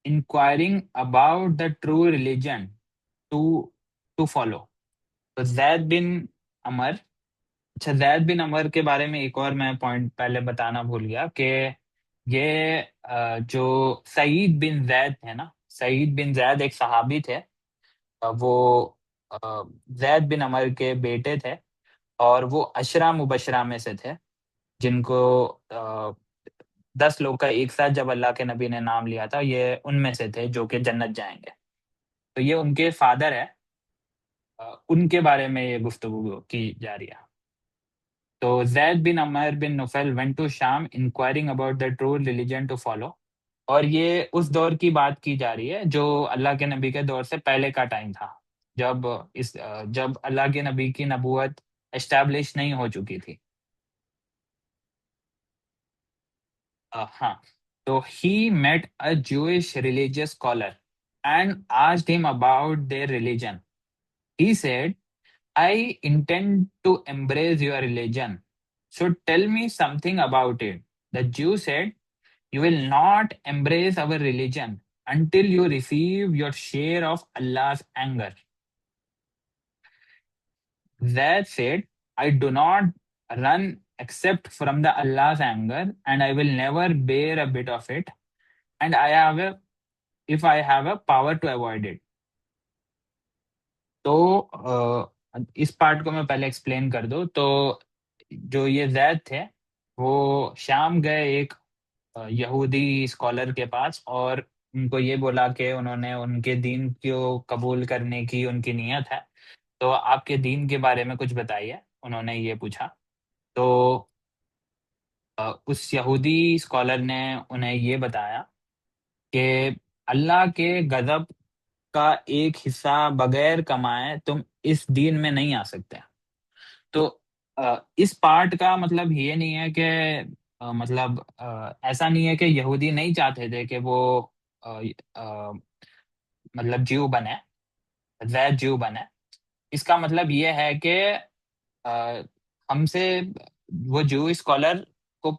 inquiring about the true religion to follow. تو زید بن عمر، اچھا زید بن عمر کے بارے میں ایک اور میں پوائنٹ پہلے بتانا بھول گیا کہ یہ جو سعید بن زید ہے نا، سعید بن زید ایک صحابی تھے. وہ زید بن عمر کے بیٹے تھے اور وہ عشرہ مبشرہ میں سے تھے جن کو 10 لوگ کا ایک ساتھ جب اللہ کے نبی نے نام لیا تھا، یہ ان میں سے تھے جو کہ جنت جائیں گے. تو یہ ان کے فادر ہے، ان کے بارے میں یہ گفتگو کی جا رہی ہے. تو زید بن عمر بن نفیل went to Sham inquiring about the true religion to follow. اور یہ اس دور کی بات کی جا رہی ہے جو اللہ کے نبی کے دور سے پہلے کا ٹائم تھا، جب اللہ کے نبی کی نبوت اسٹیبلش نہیں ہو چکی تھی. ہاں. تو he met a Jewish religious scholar and asked him about their religion. He said, I intend to embrace your religion. So tell me something about it. The Jew said, you will not embrace our religion until you receive your share of Allah's anger. Zaid said, I do not run except from the Allah's anger, and I will never bear a bit of it, and I have a if I have a power to avoid it. تو اس پارٹ کو میں پہلے ایکسپلین کر دوں. تو جو یہ زید تھے وہ شام گئے ایک یہودی اسکالر کے پاس اور ان کو یہ بولا کہ انہوں نے ان کے دین کو قبول کرنے کی ان کی نیت ہے، تو آپ کے دین کے بارے میں کچھ بتائیے، انہوں نے یہ پوچھا. تو اس یہودی اسکالر نے انہیں یہ بتایا کہ اللہ کے غضب کا ایک حصہ بغیر کمائے تم اس دین میں نہیں آ سکتے. تو اس پارٹ کا مطلب یہ نہیں ہے کہ مطلب ایسا نہیں ہے کہ یہودی نہیں چاہتے تھے کہ وہ مطلب جیو بنے، زید جیو بنے. اس کا مطلب یہ ہے کہ ہم سے وہ جو اسکالر کو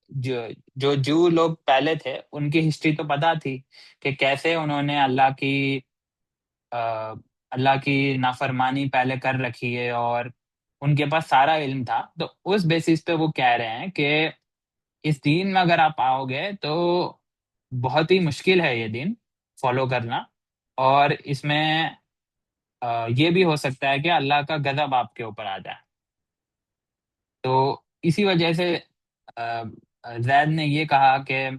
جو جو لوگ پہلے تھے ان کی ہسٹری تو پتا تھی کہ کیسے انہوں نے اللہ کی نافرمانی پہلے کر رکھی ہے اور ان کے پاس سارا علم تھا. تو اس بیسس پہ وہ کہہ رہے ہیں کہ اس دین میں اگر آپ آؤ گے تو بہت ہی مشکل ہے یہ دین فالو کرنا، اور اس میں یہ بھی ہو سکتا ہے کہ اللہ کا غضب آپ کے اوپر آ جائے. تو اسی وجہ سے زید نے یہ کہا کہ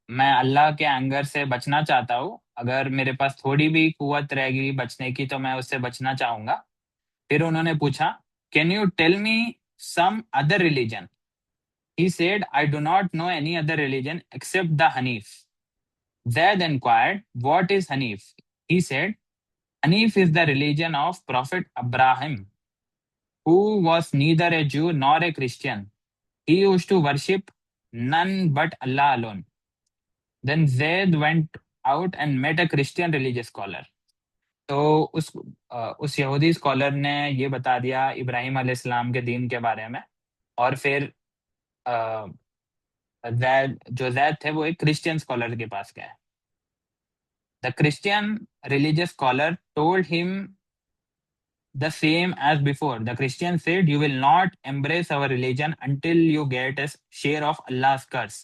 میں اللہ کے اینگر سے بچنا چاہتا ہوں، اگر میرے پاس تھوڑی بھی قوت رہے گی بچنے کی تو میں اس سے بچنا چاہوں گا. پھر انہوں نے پوچھا can you tell me some other religion. He said, I do not know any other religion except the Hanif. Zaid inquired, what is Hanif? He said, Hanif is the religion of Prophet Abraham, who was neither a Jew nor a Christian. He used to worship none but Allah alone. Then Zaid went out and met a Christian religious scholar. تو اس یہودی اسکالر نے یہ بتا دیا ابراہیم علیہ السلام کے دین کے بارے میں، اور پھر جو زید تھے وہ ایک کرسچین اسکالر کے پاس گئے. The Christian religious scholar told him the same as before. The Christian said, you will not embrace our religion until you get a share of Allah's curse.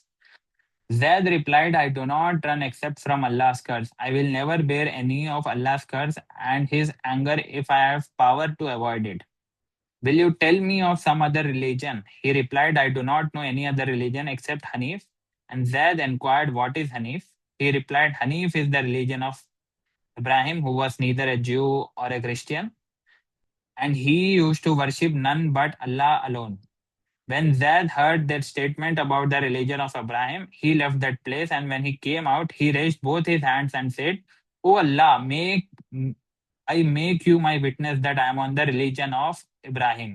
Zaid replied, I do not run except from Allah's curse. I will never bear any of Allah's curse and his anger if I have power to avoid it. Will you tell me of some other religion? He replied, I do not know any other religion except Hanif. And Zaid inquired, what is Hanif? He replied, Hanif is the religion of Ibrahim, who was neither a Jew or a Christian, and he used to worship none but Allah alone. When Zaid heard that statement about the religion of Ibrahim, he left that place, and when he came out, he raised both his hands and said, O Allah, I make you my witness that I am on the religion of Ibrahim.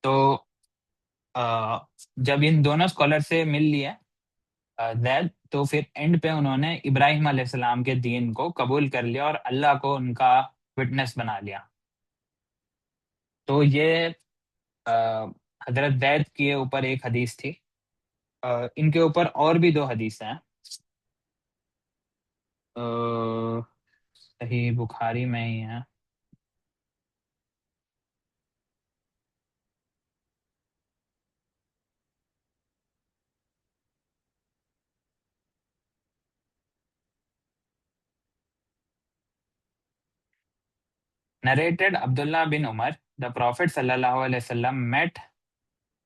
تو جب ان دونوں اسکالر سے مل لیے زید، تو پھر اینڈ پہ انہوں نے ابراہیم علیہ السلام کے دین کو قبول کر لیا اور اللہ کو ان کا وٹنس بنا لیا. تو یہ حضرت زید کے اوپر ایک حدیث تھی. ان کے اوپر اور بھی 2 حدیث ہیں. صحیح بخاری میں ہی ہیں. Narrated Abdullah bin Umar, the Prophet sallallahu alaihi wasallam met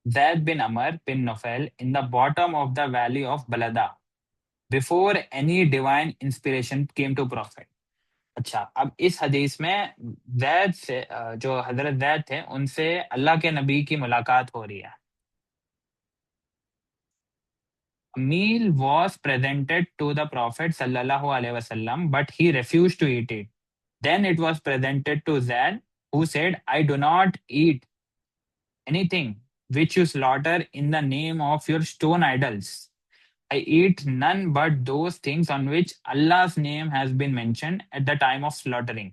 Zaid bin Amr bin Nufal in the bottom of the valley of Balada before any divine inspiration came to Prophet. اچھا، اب اس حدیث میں زید سے جو حضرت زید تھے ان سے اللہ کے نبی کی ملاقات ہو رہی ہے. A meal was presented to the Prophet sallallahu alaihi wasallam, but he refused to eat it. Then it was presented to Zaid, who said, I do not eat anything which you slaughter in the name of your stone idols. I eat none but those things on which Allah's name has been mentioned at the time of slaughtering.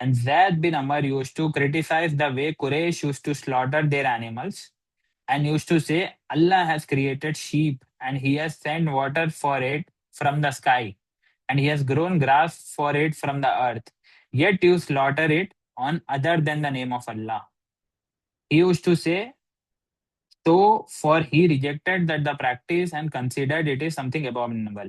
And Zaid bin Amr used to criticize the way Quraysh used to slaughter their animals and used to say, Allah has created sheep and he has sent water for it from the sky and he has grown grass for it from the earth. Yet you slaughter it on other than the name of Allah. He used to say, so for he rejected that the practice and considered it is something abominable.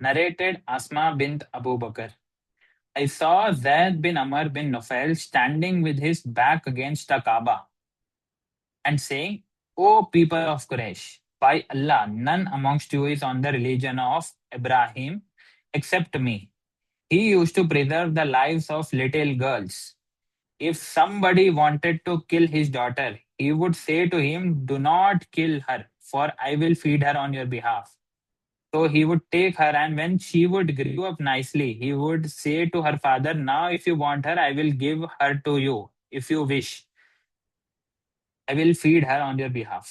Narrated Asma bint Abu Bakr. I saw Zaid bin Amr bin Nufail standing with his back against the Kaaba and saying, O people of Quraysh, by Allah, none amongst you is on the religion of Ibrahim except me. He used to preserve the lives of little girls. If somebody wanted to kill his daughter, he would say to him, Do not kill her, for I will feed her on your behalf. So he would take her, and when she would grow up nicely, he would say to her father, Now, if you want her, I will give her to you. If you wish, I will feed her on your behalf.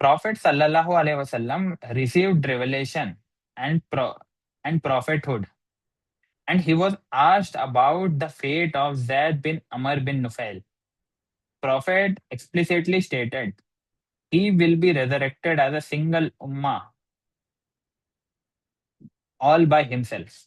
Prophet sallallahu alaihi wasallam received revelation and prophethood, and he was asked about the fate of Zaid bin Amr bin Nufail. Prophet explicitly stated, he will be resurrected as a single ummah, all by himself.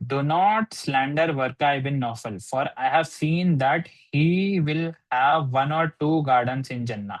Do not slander Warqa ibn Nawfal, for I have seen that he will have one or two gardens in Jannah.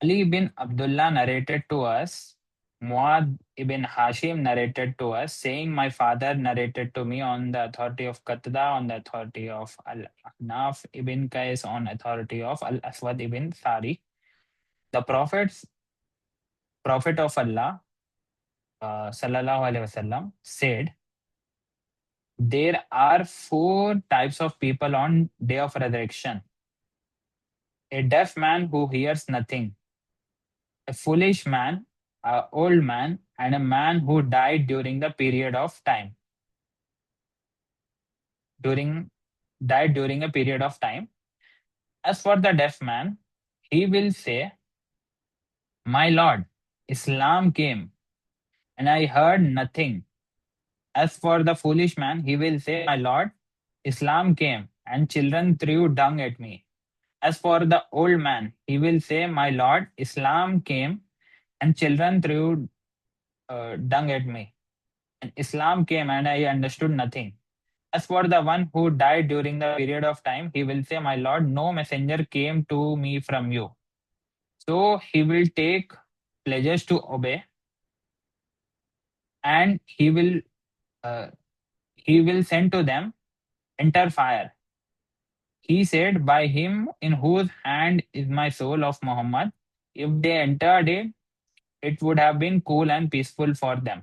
Ali bin Abdullah narrated to us, Muad ibn Hashim narrated to us, saying, my father narrated to me on the authority of Qatada, on the authority of Al-Ahnaf ibn Qais, on authority of Al-Aswad ibn Sari. The Prophet of Allah, sallallahu alaihi wasallam, said, there are 4 types of people on day of resurrection: a deaf man who hears nothing, a foolish man, an old man, and a man who died during the period of time. During Died during a period of time. As for the deaf man, he will say, my Lord, Islam came, and I heard nothing. As for the foolish man, he will say, my Lord, Islam came, and children threw dung at me. As for the old man, he will say, my Lord, Islam came, and children threw dung at me. And Islam came, and I understood nothing. As for the one who died during the period of time, he will say, my Lord, no messenger came to me from you. So he will take pledges to obey, and uh, he will send to them, enter fire. He said, by him in whose hand is my soul of Muhammad, if they entered it, it would have been cool and peaceful for them.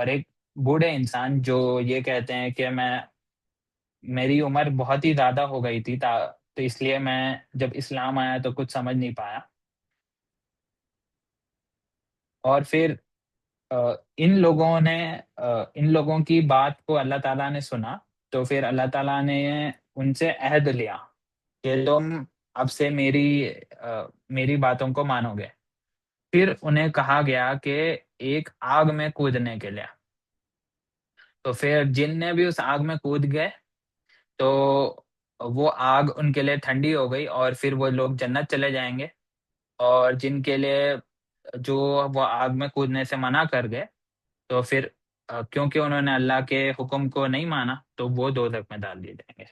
اور ایک بوڑھے انسان جو یہ کہتے ہیں کہ میری عمر بہت ہی زیادہ ہو گئی تھی تو اس لیے میں جب اسلام آیا تو کچھ سمجھ نہیں پایا. اور پھر آ، ان لوگوں کی بات کو اللہ تعالیٰ نے سنا. تو پھر اللہ تعالیٰ نے ان سے عہد لیا کہ تم اب سے میری باتوں کو مانو گے. پھر انہیں کہا گیا کہ ایک آگ میں کودنے کے لیے. تو پھر جن نے بھی اس آگ میں کود گئے تو وہ آگ ان کے لیے ٹھنڈی ہو گئی اور پھر وہ لوگ جنت چلے جائیں گے. اور جن کے لیے جو وہ آگ میں کودنے سے منع کر گئے تو پھر کیونکہ انہوں نے اللہ کے حکم کو نہیں مانا تو وہ دوزخ میں ڈال دیے جائیں گے.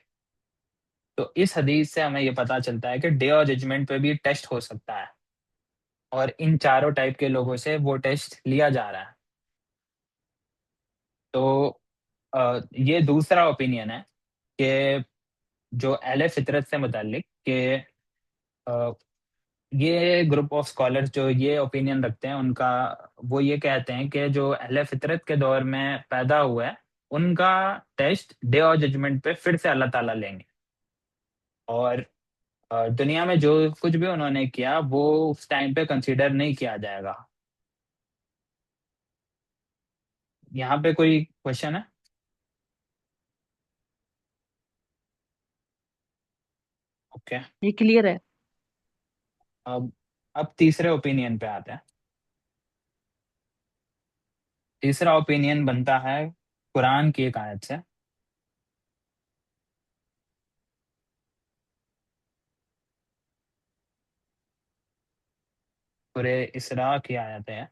تو اس حدیث سے ہمیں یہ پتا چلتا ہے کہ ڈے آف ججمنٹ پہ بھی ٹیسٹ ہو سکتا ہے اور ان چاروں ٹائپ کے لوگوں سے وہ ٹیسٹ لیا جا رہا ہے. تو یہ دوسرا اوپینین ہے کہ جو اہل فطرت سے متعلق کہ یہ گروپ آف اسکالرز جو یہ اوپینین رکھتے ہیں ان کا وہ یہ کہتے ہیں کہ جو اہل فطرت کے دور میں پیدا ہوا ہے ان کا ٹیسٹ ڈے آف ججمنٹ پہ پھر سے اللہ تعالیٰ لیں گے. اور دنیا میں جو کچھ بھی انہوں نے کیا وہ اس ٹائم پہ کنسیڈر نہیں کیا جائے گا. یہاں پہ کوئی کوشچن ہے؟ اوکے. یہ کلیئر ہے. اب تیسرے اوپینین پہ آتے ہیں. تیسرا اوپینین بنتا ہے قرآن کی ایک آیت سے. سورہ اسراء کی آیت ہے.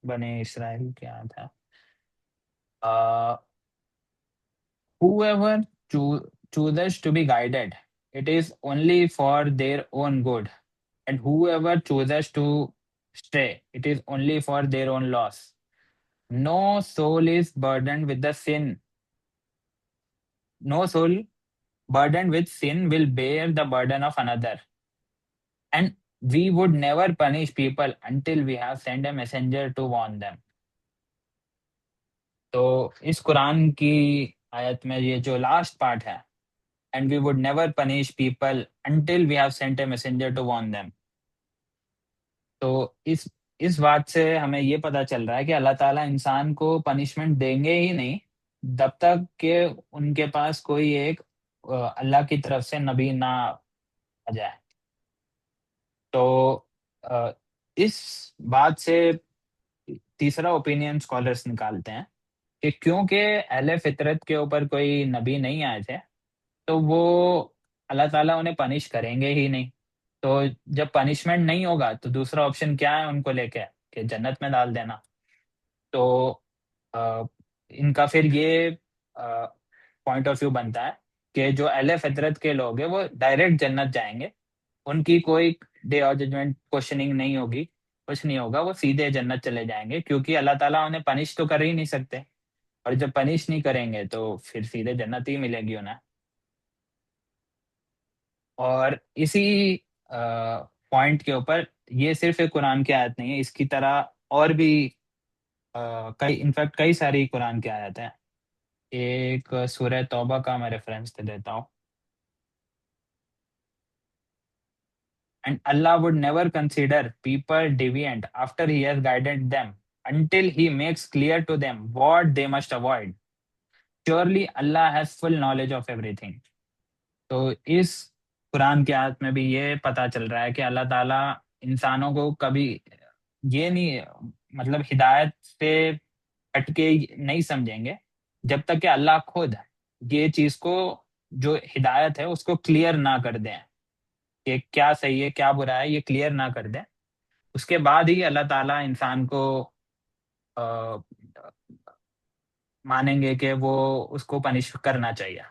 بنی اسرائیل کی آیت ہے. Whoever chooses to be guided, it is only for their own good. And whoever chooses to stray, it is only for their own loss. No soul is burdened with the sin. No soul burdened with sin will bear the burden of another. And we would never punish people until we have sent a messenger to warn them. تو اس قرآن کی آیت میں یہ جو لاسٹ پارٹ ہے and we would never punish people until we have sent a messenger to warn them. تو اس بات سے ہمیں یہ پتا چل رہا ہے کہ اللہ تعالیٰ انسان کو پنشمنٹ دیں گے ہی نہیں جب تک کہ ان کے پاس کوئی ایک اللہ کی طرف سے نبی نہ آ جائے. تو اس بات سے تیسرا اوپینین اسکالرس نکالتے ہیں کہ کیونکہ اہل فطرت کے اوپر کوئی نبی نہیں آئے تھے تو وہ اللہ تعالیٰ انہیں پنش کریں گے ہی نہیں. تو جب پنشمنٹ نہیں ہوگا تو دوسرا آپشن کیا ہے ان کو لے کے کہ جنت میں ڈال دینا. تو ان کا پھر یہ پوائنٹ آف ویو بنتا ہے کہ جو اہل فطرت کے لوگ ہیں وہ ڈائریکٹ جنت جائیں گے. ان کی کوئی ڈے آف ججمنٹ کوشچننگ نہیں ہوگی, کچھ نہیں ہوگا, وہ سیدھے جنت چلے جائیں گے کیونکہ اللہ تعالیٰ انہیں پنش تو کر ہی نہیں سکتے اور جب پنش نہیں کریں گے تو پھر سیدھے جنت ہی ملے گی انہیں. اور اسی پوائنٹ کے اوپر یہ صرف ایک قرآن کی آیت نہیں ہے, اس کی طرح اور بھی انفیکٹ کئی ساری قرآن کی آیت ہیں. ایک سورہ توبہ کا میں ریفرنس دے دیتا ہوں. And Allah would never consider people deviant after he has guided them until he makes clear to them what they must avoid. Surely Allah has full knowledge of everything. تو اس قرآن کی آیت میں بھی یہ پتا چل رہا ہے کہ اللہ تعالیٰ انسانوں کو کبھی یہ نہیں مطلب ہدایت سے ہٹ کے نہیں سمجھیں گے جب تک کہ اللہ خود یہ چیز کو جو ہدایت ہے اس کو کلیئر نہ کر دیں کہ کیا صحیح ہے کیا برا ہے, یہ کلیئر نہ کر دیں. اس کے بعد ہی اللہ تعالیٰ انسان کو مانیں گے کہ وہ اس کو پنش کرنا چاہیے.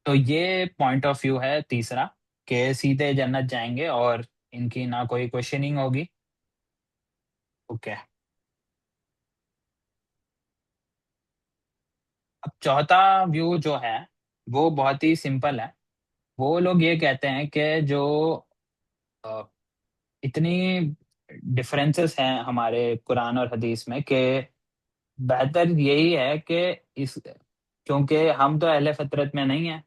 تو یہ پوائنٹ آف ویو ہے تیسرا کہ سیدھے جنت جائیں گے اور ان کی نہ کوئی کوشچننگ ہوگی. اوکے. اب چوتھا ویو جو ہے وہ بہت ہی سمپل ہے. وہ لوگ یہ کہتے ہیں کہ جو آ، اتنی ڈفرینسز ہیں ہمارے قرآن اور حدیث میں کہ بہتر یہی ہے کہ اس کیونکہ ہم تو اہل فطرت میں نہیں ہیں،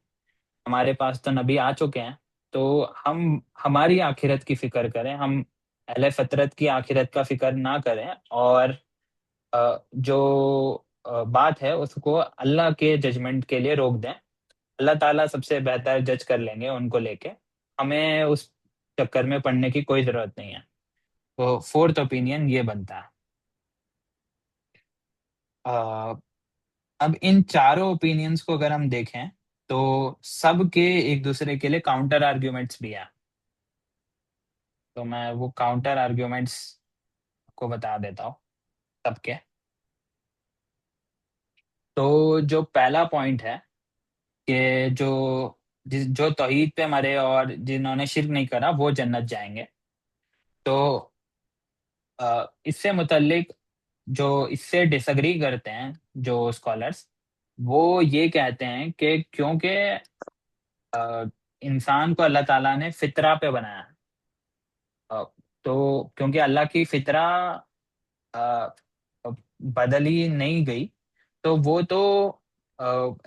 ہمارے پاس تو نبی آ چکے ہیں، تو ہم ہماری آخرت کی فکر کریں، ہم اہل فطرت کی آخرت کا فکر نہ کریں، اور جو بات ہے اس کو اللہ کے ججمنٹ کے لیے روک دیں. اللہ تعالیٰ سب سے بہتر جج کر لیں گے ان کو لے کے، ہمیں اس چکر میں پڑنے کی کوئی ضرورت نہیں ہے. تو فورتھ اوپینین یہ بنتا ہے. آ، اب ان چاروں اوپینینس کو اگر ہم دیکھیں تو سب کے ایک دوسرے کے لیے کاؤنٹر آرگیومنٹس بھی ہیں. تو میں وہ کاؤنٹر آرگیومنٹس کو بتا دیتا ہوں سب کے. تو جو پہلا پوائنٹ ہے کہ جو توحید پہ مرے اور جنہوں نے شرک نہیں کرا وہ جنت جائیں گے. تو اس سے متعلق جو اس سے ڈس اگری کرتے ہیں جو اسکالرس، وہ یہ کہتے ہیں کہ کیونکہ انسان کو اللہ تعالیٰ نے فطرہ پہ بنایا ہے، تو کیونکہ اللہ کی فطرہ آ، بدلی نہیں گئی، تو وہ تو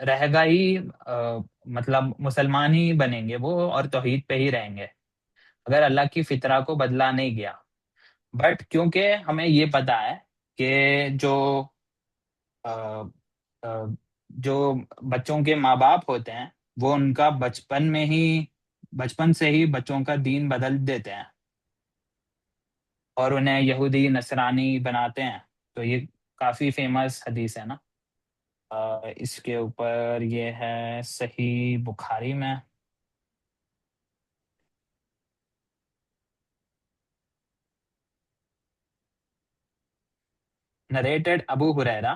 رہ گا ہی، مطلب مسلمان ہی بنیں گے وہ اور توحید پہ ہی رہیں گے اگر اللہ کی فطرہ کو بدلا نہیں گیا. بٹ کیونکہ ہمیں یہ پتا ہے کہ آ، آ، جو بچوں کے ماں باپ ہوتے ہیں وہ ان کا بچپن سے ہی بچوں کا دین بدل دیتے ہیں اور انہیں یہودی نصرانی بناتے ہیں. تو یہ کافی فیمس حدیث ہے نا. اس کے اوپر یہ ہے صحیح بخاری میں. Narrated Abu Huraira,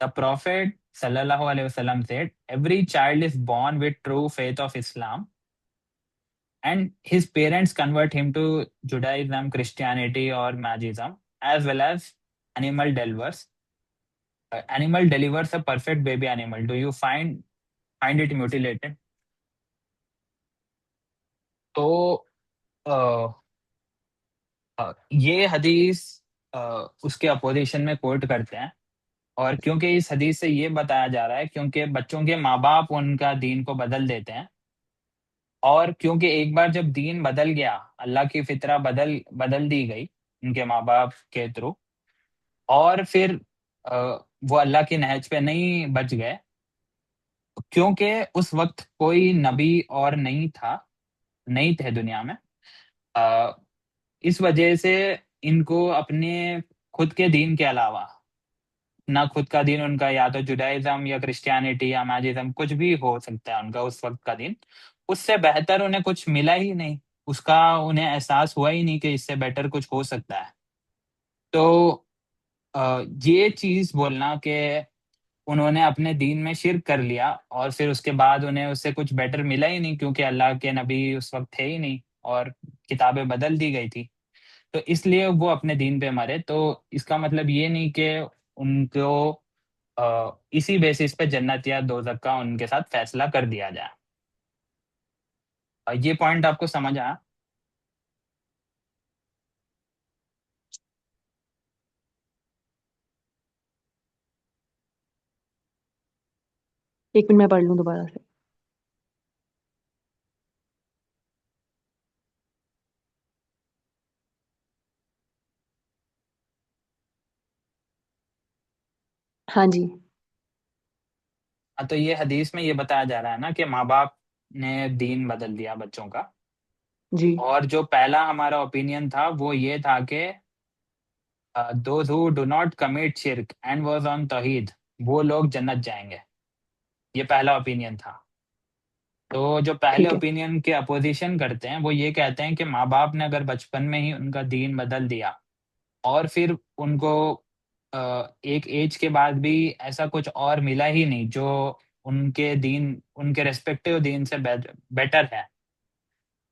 the Prophet sallallahu alaihi wasallam said, "Every child is born with true faith of Islam, and his parents convert him to Judaism, Christianity, or Magism, as well as animal delivers. Animal delivers a perfect baby animal. Do you find it mutilated?" تو یہ حدیث اس کے اپوزیشن میں کوٹ کرتے ہیں، اور کیونکہ اس حدیث سے یہ بتایا جا رہا ہے کیونکہ بچوں کے ماں باپ ان کا دین کو بدل دیتے ہیں، اور کیونکہ ایک بار جب دین بدل گیا، اللہ کی فطرہ بدل دی گئی ان کے ماں باپ کے تھرو، اور پھر وہ اللہ کی نہج پہ نہیں بچ گئے کیونکہ اس وقت کوئی نبی اور نہیں تھے دنیا میں. اس وجہ سے ان کو اپنے خود کے دین کے علاوہ نہ خود کا دین، ان کا یا تو جوڈائزم یا کرسچینٹی یا میجزم کچھ بھی ہو سکتا ہے ان کا اس وقت کا دین، اس سے بہتر انہیں کچھ ملا ہی نہیں، اس کا انہیں احساس ہوا ہی نہیں کہ اس سے بیٹر کچھ ہو سکتا ہے. تو یہ چیز بولنا کہ انہوں نے اپنے دین میں شرک کر لیا اور پھر اس کے بعد انہیں اس سے کچھ بیٹر ملا ہی نہیں کیونکہ اللہ کے نبی اس وقت تھے ہی نہیں اور کتابیں بدل دی گئی تھی، تو اس لیے وہ اپنے دین پہ مرے. تو اس کا مطلب یہ نہیں کہ ان کو اسی بیسس پہ جنت یا دوزخ کا ان کے ساتھ فیصلہ کر دیا جائے. یہ پوائنٹ آپ کو سمجھ آیا؟ ایک منٹ میں پڑھ لوں دوبارہ سے. ہاں جی. تو یہ حدیث میں یہ بتایا جا رہا ہے نا کہ ماں باپ نے دین بدل دیا بچوں کا، جی. اور جو پہلا ہمارا اوپینین تھا وہ یہ تھا کہ those who do not commit shirk and was on توحید، وہ لوگ جنت جائیں گے. یہ پہلا اوپینین تھا. تو جو پہلے ٹھیک ہے. اوپینین کے اپوزیشن کرتے ہیں وہ یہ کہتے ہیں کہ ماں باپ نے اگر بچپن میں ہی ان کا دین بدل دیا اور پھر ان کو ایک ایج کے بعد بھی ایسا کچھ اور ملا ہی نہیں جو ان کے ریسپیکٹیو دین سے بیٹر ہے،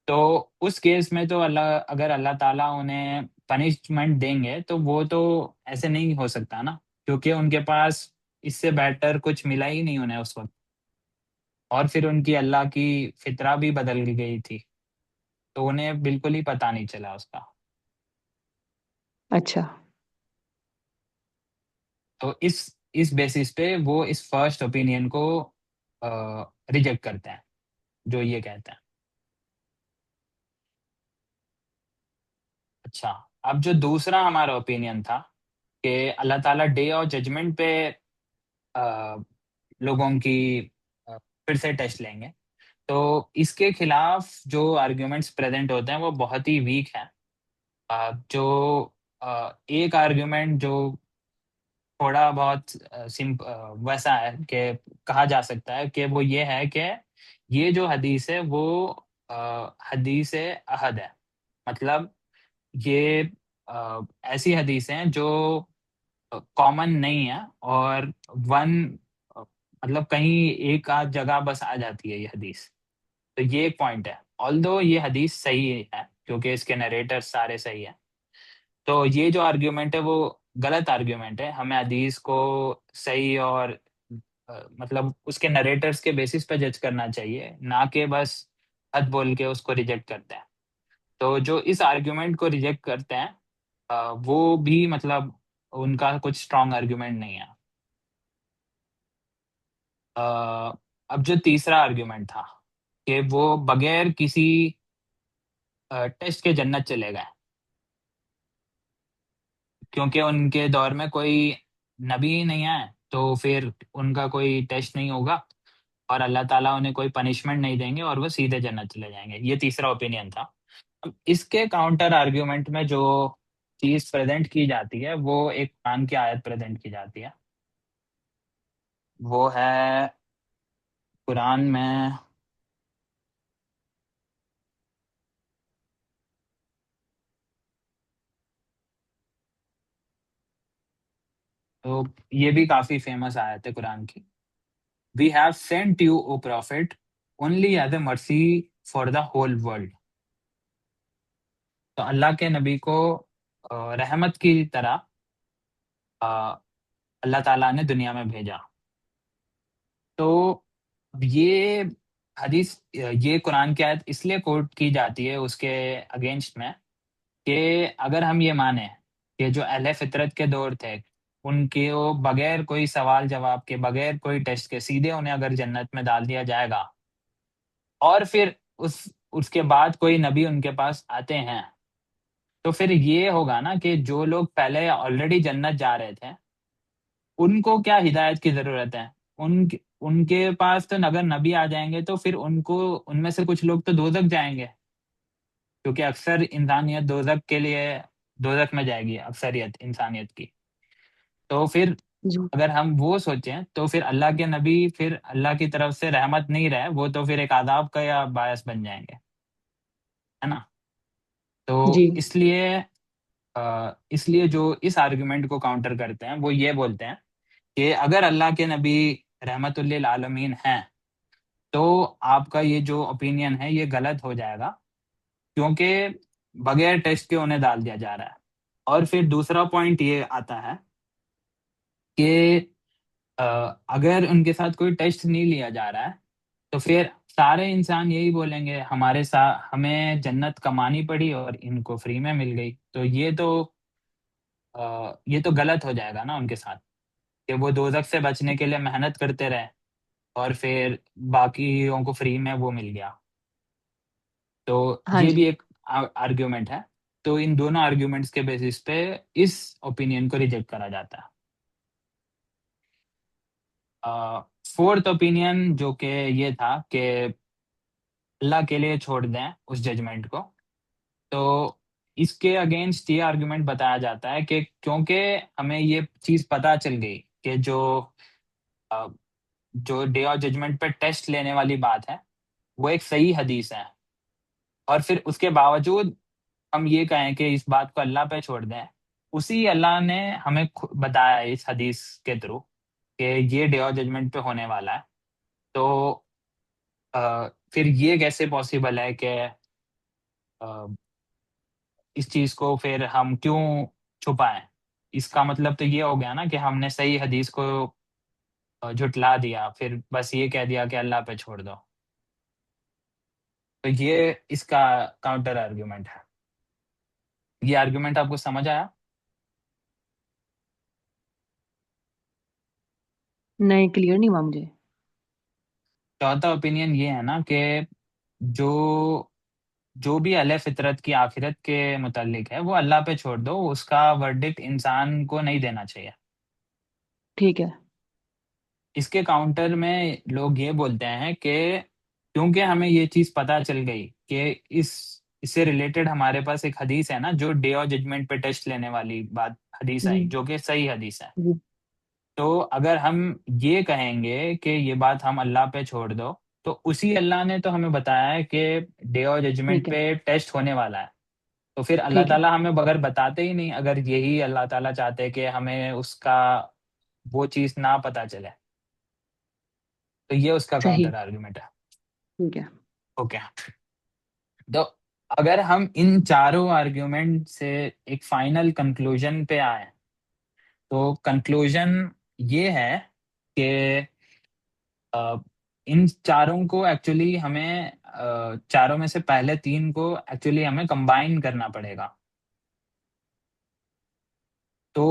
تو اس کیس میں تو اگر اللہ تعالیٰ انہیں پنشمنٹ دیں گے تو وہ تو ایسے نہیں ہو سکتا نا، کیونکہ ان کے پاس اس سے بیٹر کچھ ملا ہی نہیں انہیں اس وقت. اور پھر ان کی اللہ کی فطرہ بھی بدل گئی تھی، تو انہیں بالکل ہی پتہ نہیں چلا اس کا. اچھا. تو اس بیسس پہ وہ اس فرسٹ اوپینین کو ریجیکٹ کرتے ہیں جو یہ کہتے ہیں. اچھا، اب جو دوسرا ہمارا اوپینین تھا کہ اللہ تعالیٰ ڈے آف ججمنٹ پہ لوگوں کی پھر سے ٹیسٹ لیں گے، تو اس کے خلاف جو آرگیومنٹس پریزنٹ ہوتے ہیں وہ بہت ہی ویک ہیں. جو ایک آرگیومنٹ جو تھوڑا بہت ویسا ہے کہ کہا جا سکتا ہے کہ وہ یہ ہے کہ یہ جو حدیث ہے وہ حدیث احد ہے. مطلب یہ ایسی حدیث ہیں جو کامن نہیں ہے، اور ون مطلب کہیں ایک آدھ جگہ بس آ جاتی ہے یہ حدیث. تو یہ ایک پوائنٹ ہے. آلدو یہ حدیث صحیح ہے کیونکہ اس کے نریٹر سارے صحیح ہیں. تو یہ جو آرگیومنٹ ہے وہ غلط آرگیومنٹ ہے. ہمیں حدیث کو صحیح اور مطلب اس کے نریٹرز کے بیسس پہ جج کرنا چاہیے، نہ کہ بس حد بول کے اس کو ریجیکٹ کرتے ہیں. تو جو اس آرگیومنٹ کو ریجیکٹ کرتے ہیں وہ بھی مطلب ان کا کچھ اسٹرانگ آرگیومنٹ نہیں ہے. اب جو تیسرا آرگیومنٹ تھا کہ وہ بغیر کسی ٹیسٹ کے جنت چلے گئے کیونکہ ان کے دور میں کوئی نبی نہیں ہے، تو پھر ان کا کوئی ٹیسٹ نہیں ہوگا اور اللہ تعالیٰ انہیں کوئی پنشمنٹ نہیں دیں گے اور وہ سیدھے جنت چلے جائیں گے. یہ تیسرا اوپینین تھا. اب اس کے کاؤنٹر آرگیومنٹ میں جو چیز پریزنٹ کی جاتی ہے وہ ایک قرآن کی آیت پریزنٹ کی جاتی ہے. وہ ہے قرآن میں تو یہ بھی کافی فیمس آیت ہے قرآن کی. We have sent you, O Prophet, only as a mercy for the whole world. تو اللہ کے نبی کو رحمت کی طرح اللہ تعالیٰ نے دنیا میں بھیجا. تو یہ حدیث یہ قرآن کی آیت اس لیے کوٹ کی جاتی ہے اس کے اگینسٹ میں کہ اگر ہم یہ مانیں کہ جو اہل فطرت کے دور تھے ان کے بغیر کوئی سوال جواب کے، بغیر کوئی ٹیسٹ کے سیدھے انہیں اگر جنت میں ڈال دیا جائے گا، اور پھر اس کے بعد کوئی نبی ان کے پاس آتے ہیں، تو پھر یہ ہوگا نا کہ جو لوگ پہلے آلریڈی جنت جا رہے تھے ان کو کیا ہدایت کی ضرورت ہے. ان کے پاس تو اگر نبی آ جائیں گے تو پھر ان میں سے کچھ لوگ تو دوزخ جائیں گے، کیونکہ اکثر انسانیت دوزخ کے لیے دوزخ میں جائے گی، اکثریت انسانیت کی. تو پھر جی. اگر ہم وہ سوچیں تو پھر اللہ کے نبی پھر اللہ کی طرف سے رحمت نہیں رہے، وہ تو پھر ایک عذاب کا یا باعث بن جائیں گے، ہے نا. تو جی. اس لیے جو اس آرگومنٹ کو کاؤنٹر کرتے ہیں وہ یہ بولتے ہیں کہ اگر اللہ کے نبی رحمت للعالمین ہیں تو آپ کا یہ جو اوپینین ہے یہ غلط ہو جائے گا کیونکہ بغیر ٹیسٹ کے انہیں ڈال دیا جا رہا ہے. اور پھر دوسرا پوائنٹ یہ آتا ہے کہ اگر ان کے ساتھ کوئی ٹیسٹ نہیں لیا جا رہا ہے تو پھر سارے انسان یہی بولیں گے ہمارے ساتھ ہمیں جنت کمانی پڑی اور ان کو فری میں مل گئی. تو یہ تو غلط ہو جائے گا نا ان کے ساتھ کہ وہ دوزخ سے بچنے کے لیے محنت کرتے رہے اور پھر باقیوں کو فری میں وہ مل گیا. تو ہاں یہ جی. بھی ایک آرگیومنٹ ہے. تو ان دونوں آرگیومنٹس کے بیسس پہ اس اوپینین کو ریجیکٹ کرا جاتا ہے. فورتھ اوپینین جو کہ یہ تھا کہ اللہ کے لیے چھوڑ دیں اس ججمنٹ کو، تو اس کے اگینسٹ یہ آرگیومنٹ بتایا جاتا ہے کہ کیونکہ ہمیں یہ چیز پتہ چل گئی کہ جو ڈے آف ججمنٹ پہ ٹیسٹ لینے والی بات ہے وہ ایک صحیح حدیث ہے، اور پھر اس کے باوجود ہم یہ کہیں کہ اس بات کو اللہ پہ چھوڑ دیں، اسی اللہ نے ہمیں بتایا اس حدیث کے تھرو کہ یہ ڈے آف ججمنٹ پہ ہونے والا ہے. تو پھر یہ کیسے پاسبل ہے کہ اس چیز کو پھر ہم کیوں چھپائیں؟ اس کا مطلب تو یہ ہو گیا نا کہ ہم نے صحیح حدیث کو جھٹلا دیا، پھر بس یہ کہہ دیا کہ اللہ پہ چھوڑ دو. تو یہ اس کا کاؤنٹر آرگیومنٹ ہے. یہ آرگیومنٹ آپ کو سمجھ آیا؟ نہیں، کلیئر نہیں ہوا مجھے. چوتھا اوپینین یہ ہے نا کہ جو جو بھی اہل فطرت کی آخرت کے متعلق ہے وہ اللہ پہ چھوڑ دو، اس کا ورڈکٹ انسان کو نہیں دینا چاہیے. ٹھیک ہے. اس کے کاؤنٹر میں لوگ یہ بولتے ہیں کہ کیونکہ ہمیں یہ چیز پتا چل گئی کہ اس سے ریلیٹڈ ہمارے پاس ایک حدیث ہے نا جو ڈے آف ججمنٹ پہ ٹیسٹ لینے والی بات حدیث جی آئی، جو کہ صحیح حدیث ہے. جی. تو اگر ہم یہ کہیں گے کہ یہ بات ہم اللہ پہ چھوڑ دو، تو اسی اللہ نے تو ہمیں بتایا ہے کہ ڈے آف ججمنٹ ٹھیک ہے. پہ ٹیسٹ ہونے والا ہے. تو پھر اللہ ٹھیک ہے. تعالیٰ ہمیں بغیر بتاتے ہی نہیں، اگر یہی اللہ تعالیٰ چاہتے کہ ہمیں اس کا وہ چیز نہ پتا چلے، تو یہ اس کا صحیح. کاؤنٹر آرگومنٹ ہے. ٹھیک ہے. اوکے. تو اگر ہم ان چاروں آرگیومنٹ سے ایک فائنل کنکلوژن پہ آئیں تو کنکلوژن یہ ہے کہ ان چاروں کو ایکچولی ہمیں چاروں میں سے پہلے تین کو ایکچولی ہمیں کمبائن کرنا پڑے گا. تو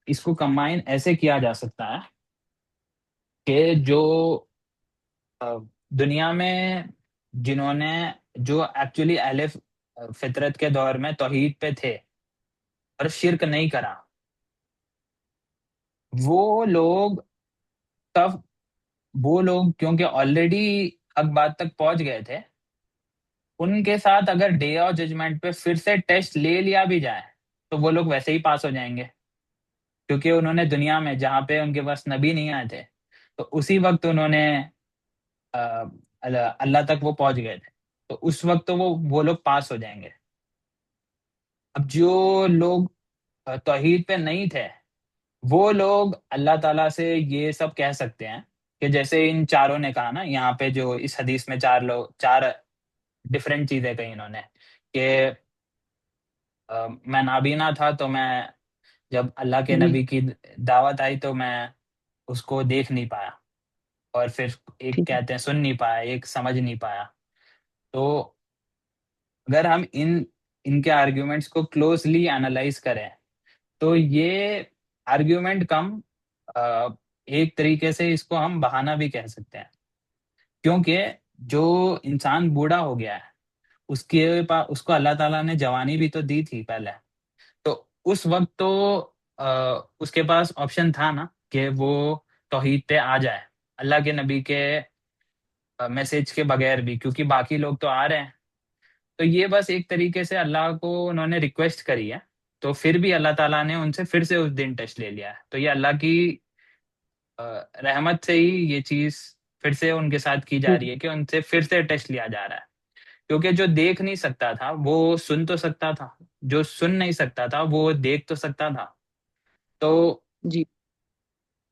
اس کو کمبائن ایسے کیا جا سکتا ہے کہ جو دنیا میں جنہوں نے جو ایکچولی اہل فطرت کے دور میں توحید پہ تھے اور شرک نہیں کرا، وہ لوگ تب وہ لوگ کیونکہ آلریڈی حق بات تک پہنچ گئے تھے، ان کے ساتھ اگر ڈے آف ججمنٹ پہ پھر سے ٹیسٹ لے لیا بھی جائے تو وہ لوگ ویسے ہی پاس ہو جائیں گے، کیونکہ انہوں نے دنیا میں جہاں پہ ان کے پاس نبی نہیں آئے تھے تو اسی وقت انہوں نے اللہ تک وہ پہنچ گئے تھے، تو اس وقت تو وہ لوگ پاس ہو جائیں گے. اب جو لوگ توحید پہ نہیں تھے وہ لوگ اللہ تعالیٰ سے یہ سب کہہ سکتے ہیں کہ جیسے ان چاروں نے کہا نا یہاں پہ، جو اس حدیث میں چار ڈفرینٹ چیزیں کہی انہوں نے کہ میں نابینا تھا تو میں جب اللہ کے جی. نبی کی دعوت آئی تو میں اس کو دیکھ نہیں پایا، اور پھر ایک ٹھیک ہے. کہتے ہیں سن نہیں پایا، ایک سمجھ نہیں پایا. تو اگر ہم ان کے آرگیومنٹس کو کلوزلی انالائز کریں تو یہ آرگیومنٹ کم ایک طریقے سے اس کو ہم بہانہ بھی کہہ سکتے ہیں، کیونکہ جو انسان بوڑھا ہو گیا ہے اس کو اللہ تعالیٰ نے جوانی بھی تو دی تھی پہلے، تو اس وقت تو اس کے پاس آپشن تھا نا کہ وہ توحید پہ آ جائے اللہ کے نبی کے میسج کے بغیر بھی، کیونکہ باقی لوگ تو آ رہے ہیں. تو یہ بس ایک طریقے سے اللہ کو انہوں نے ریکویسٹ کری ہے، تو پھر بھی اللہ تعالیٰ نے ان سے پھر سے اس دن ٹیسٹ لے لیا ہے. تو یہ اللہ کی رحمت سے ہی یہ چیز پھر سے ان کے ساتھ کی جا ٹھیک رہی ہے کہ ان سے پھر سے ٹیسٹ لیا جا رہا ہے. کیونکہ جو دیکھ نہیں سکتا تھا وہ سن تو سکتا تھا، جو سن نہیں سکتا تھا وہ دیکھ تو سکتا تھا. تو جی.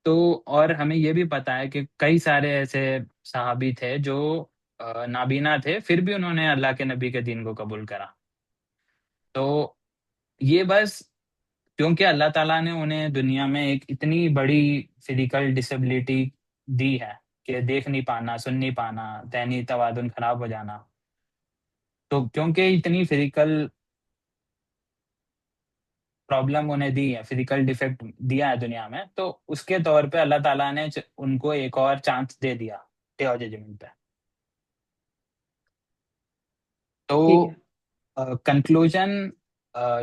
تو اور ہمیں یہ بھی پتا ہے کہ کئی سارے ایسے صحابی تھے جو نابینا تھے، پھر بھی انہوں نے اللہ کے نبی کے دین کو قبول کرا. تو یہ بس کیونکہ اللہ تعالیٰ نے انہیں دنیا میں ایک اتنی بڑی فزیکل ڈسیبلٹی دی ہے کہ دیکھ نہیں پانا، سن نہیں پانا، ذہنی توازن خراب ہو جانا، تو کیونکہ اتنی فزیکل پرابلم انہیں دی ہے، فزیکل ڈیفیکٹ دیا ہے دنیا میں، تو اس کے طور پہ اللہ تعالیٰ نے ان کو ایک اور چانس دے دیا ڈے آف ججمنٹ پہ. ٹھیک تو ہے. کنکلوژن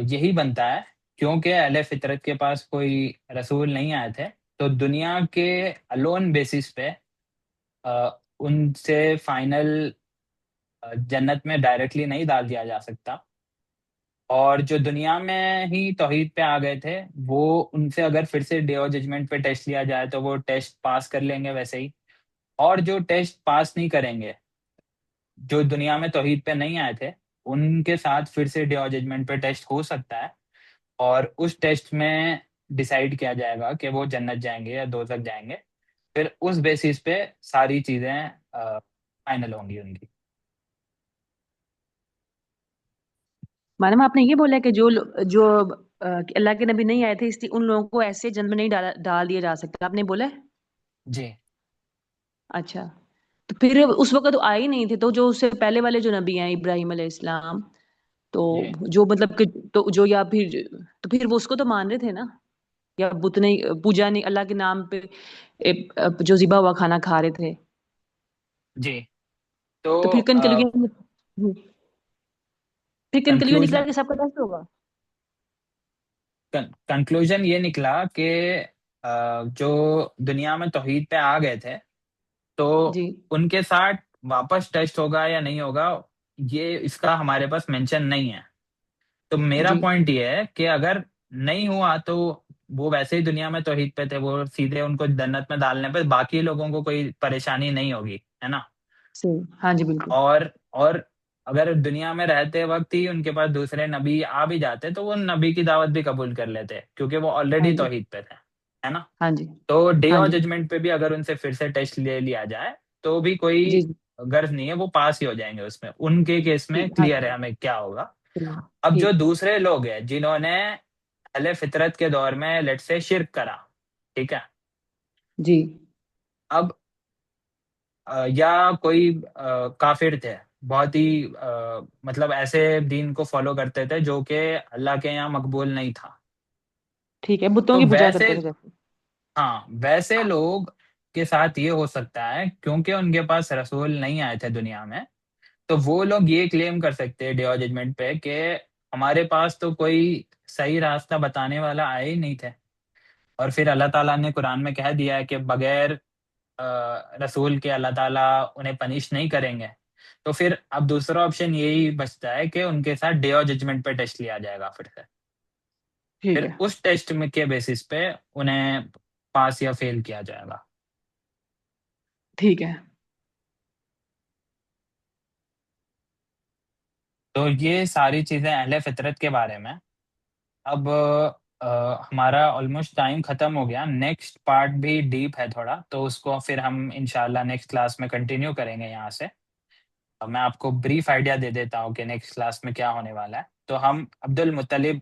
یہی بنتا ہے کیونکہ اہل فطرت کے پاس کوئی رسول نہیں آئے تھے، تو دنیا کے الون بیسس پہ ان سے فائنل جنت میں ڈائریکٹلی نہیں ڈال دیا جا سکتا. اور جو دنیا میں ہی توحید پہ آ گئے تھے وہ ان سے اگر پھر سے ڈے آف ججمنٹ پہ ٹیسٹ لیا جائے تو وہ ٹیسٹ پاس کر لیں گے ویسے ہی. اور جو ٹیسٹ پاس نہیں کریں گے، جو دنیا میں توحید پہ نہیں آئے تھے، ان کے ساتھ پھر سے ڈے آف ججمنٹ پہ ٹیسٹ ہو سکتا ہے، اور اس ٹیسٹ میں ڈیسائیڈ کیا جائے گا کہ وہ جنت جائیں گے یا دوزخ جائیں گے. پھر اس بیسس پہ ساری چیزیں فائنل ہوں گی ان کی. معلوم آپ نے یہ بولا کہ جو اللہ کے نبی نہیں آئے تھے اس لیے ان لوگوں کو ایسے جنت میں نہیں ڈال دیا جا سکتا، آپ نے بولا ہے؟ جی اچھا، تو پھر اس وقت تو آئے ہی نہیں تھے، تو جو اس سے پہلے والے جو نبی ہیں ابراہیم علیہ السلام، تو جی جو مطلب کہ تو جو یا پھر تو پھر وہ اس کو تو مان رہے تھے نا، یا بت نہیں پوجا نہیں اللہ کے نام پہ جو ذبح ہوا کھانا کھا رہے تھے؟ جی تو تو پھر کنکلوژن، پھر کنکلوژن کنکلوژن نکلا کہ سب کا ٹیسٹ ہوگا؟ کنکلوژن یہ نکلا کہ جو دنیا میں توحید پہ آ گئے تھے تو جی ان کے ساتھ واپس ٹیسٹ ہوگا یا نہیں ہوگا، یہ اس کا ہمارے پاس مینشن نہیں ہے. تو میرا جی پوائنٹ یہ ہے کہ اگر نہیں ہوا تو وہ ویسے ہی دنیا میں توحید پہ تھے، وہ سیدھے ان کو جنت میں ڈالنے پہ باقی لوگوں کو کوئی پریشانی نہیں ہوگی، ہے نا. صحیح، ہاں جی بالکل. اور اگر دنیا میں رہتے وقت ہی ان کے پاس دوسرے نبی آ بھی جاتے تو وہ نبی کی دعوت بھی قبول کر لیتے کیونکہ وہ ہاں آلریڈی جی توحید پہ تھے، ہے نا. ہاں جی تو ڈے ہاں آف جی ججمنٹ پہ بھی اگر ان سے پھر سے ٹیسٹ لے لیا جائے تو بھی کوئی جی جی غرض نہیں ہے، وہ پاس ہی ہو جائیں گے. اس میں ان کے کیس میں ہاں کلیئر ہے جی ہمیں کیا ہوگا. اب جو ٹھیک. دوسرے لوگ ہیں جنہوں نے اہل فطرت کے دور میں لٹ سے شرک کرا، ٹھیک ہے، جی اب یا کوئی کافر تھے، بہت ہی مطلب ایسے دین کو فالو کرتے تھے جو کہ اللہ کے یہاں مقبول نہیں تھا. ٹھیک ہے، بتوں تو کی پوجا ویسے، کرتے تھے جیسے. ہاں ویسے لوگ کے ساتھ یہ ہو سکتا ہے کیونکہ ان کے پاس رسول نہیں آئے تھے دنیا میں، تو وہ لوگ یہ کلیم کر سکتے ہیں ڈے آف ججمنٹ پہ کہ ہمارے پاس تو کوئی صحیح راستہ بتانے والا آئے ہی نہیں تھے. اور پھر اللہ تعالیٰ نے قرآن میں کہہ دیا ہے کہ بغیر رسول کے اللہ تعالیٰ انہیں پنش نہیں کریں گے. تو پھر اب دوسرا آپشن یہی بچتا ہے کہ ان کے ساتھ ڈے آف ججمنٹ پہ ٹیسٹ لیا جائے گا. پھر سے ٹھیک پھر ہے اس ٹیسٹ میں کے بیسس پہ انہیں پاس یا فیل کیا جائے گا. ٹھیک ہے. تو یہ ساری چیزیں اہل فطرت کے بارے میں. اب ہمارا آلموسٹ ٹائم ختم ہو گیا. نیکسٹ پارٹ بھی ڈیپ ہے تھوڑا، تو اس کو پھر ہم انشاءاللہ نیکسٹ کلاس میں کنٹینیو کریں گے یہاں سے. میں آپ کو بریف آئیڈیا دے دیتا ہوں کہ نیکسٹ کلاس میں کیا ہونے والا ہے. تو ہم عبد المطلب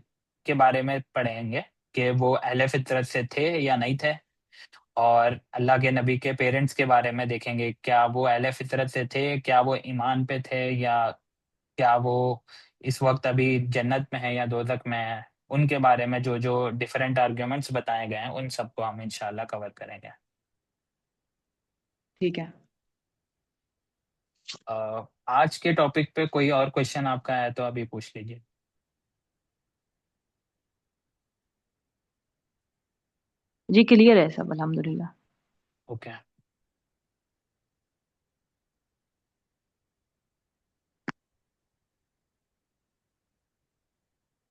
کے بارے میں پڑھیں گے کہ وہ اہل فطرت سے تھے یا نہیں تھے، اور اللہ کے نبی کے پیرنٹس کے بارے میں دیکھیں گے کیا وہ اہل فطرت سے تھے، کیا وہ ایمان پہ تھے، یا کیا وہ اس وقت ابھی جنت میں ہے یا دوزخ میں ہے. ان کے بارے میں جو جو ڈفرینٹ آرگیومنٹس بتائے گئے ہیں ان سب کو ہم انشاءاللہ کور کریں گے. ٹھیک ہے. آج کے ٹاپک پہ کوئی اور کوشچن آپ کا ہے تو ابھی پوچھ لیجیے. جی کلیئر ہے سب الحمدللہ. اوکے.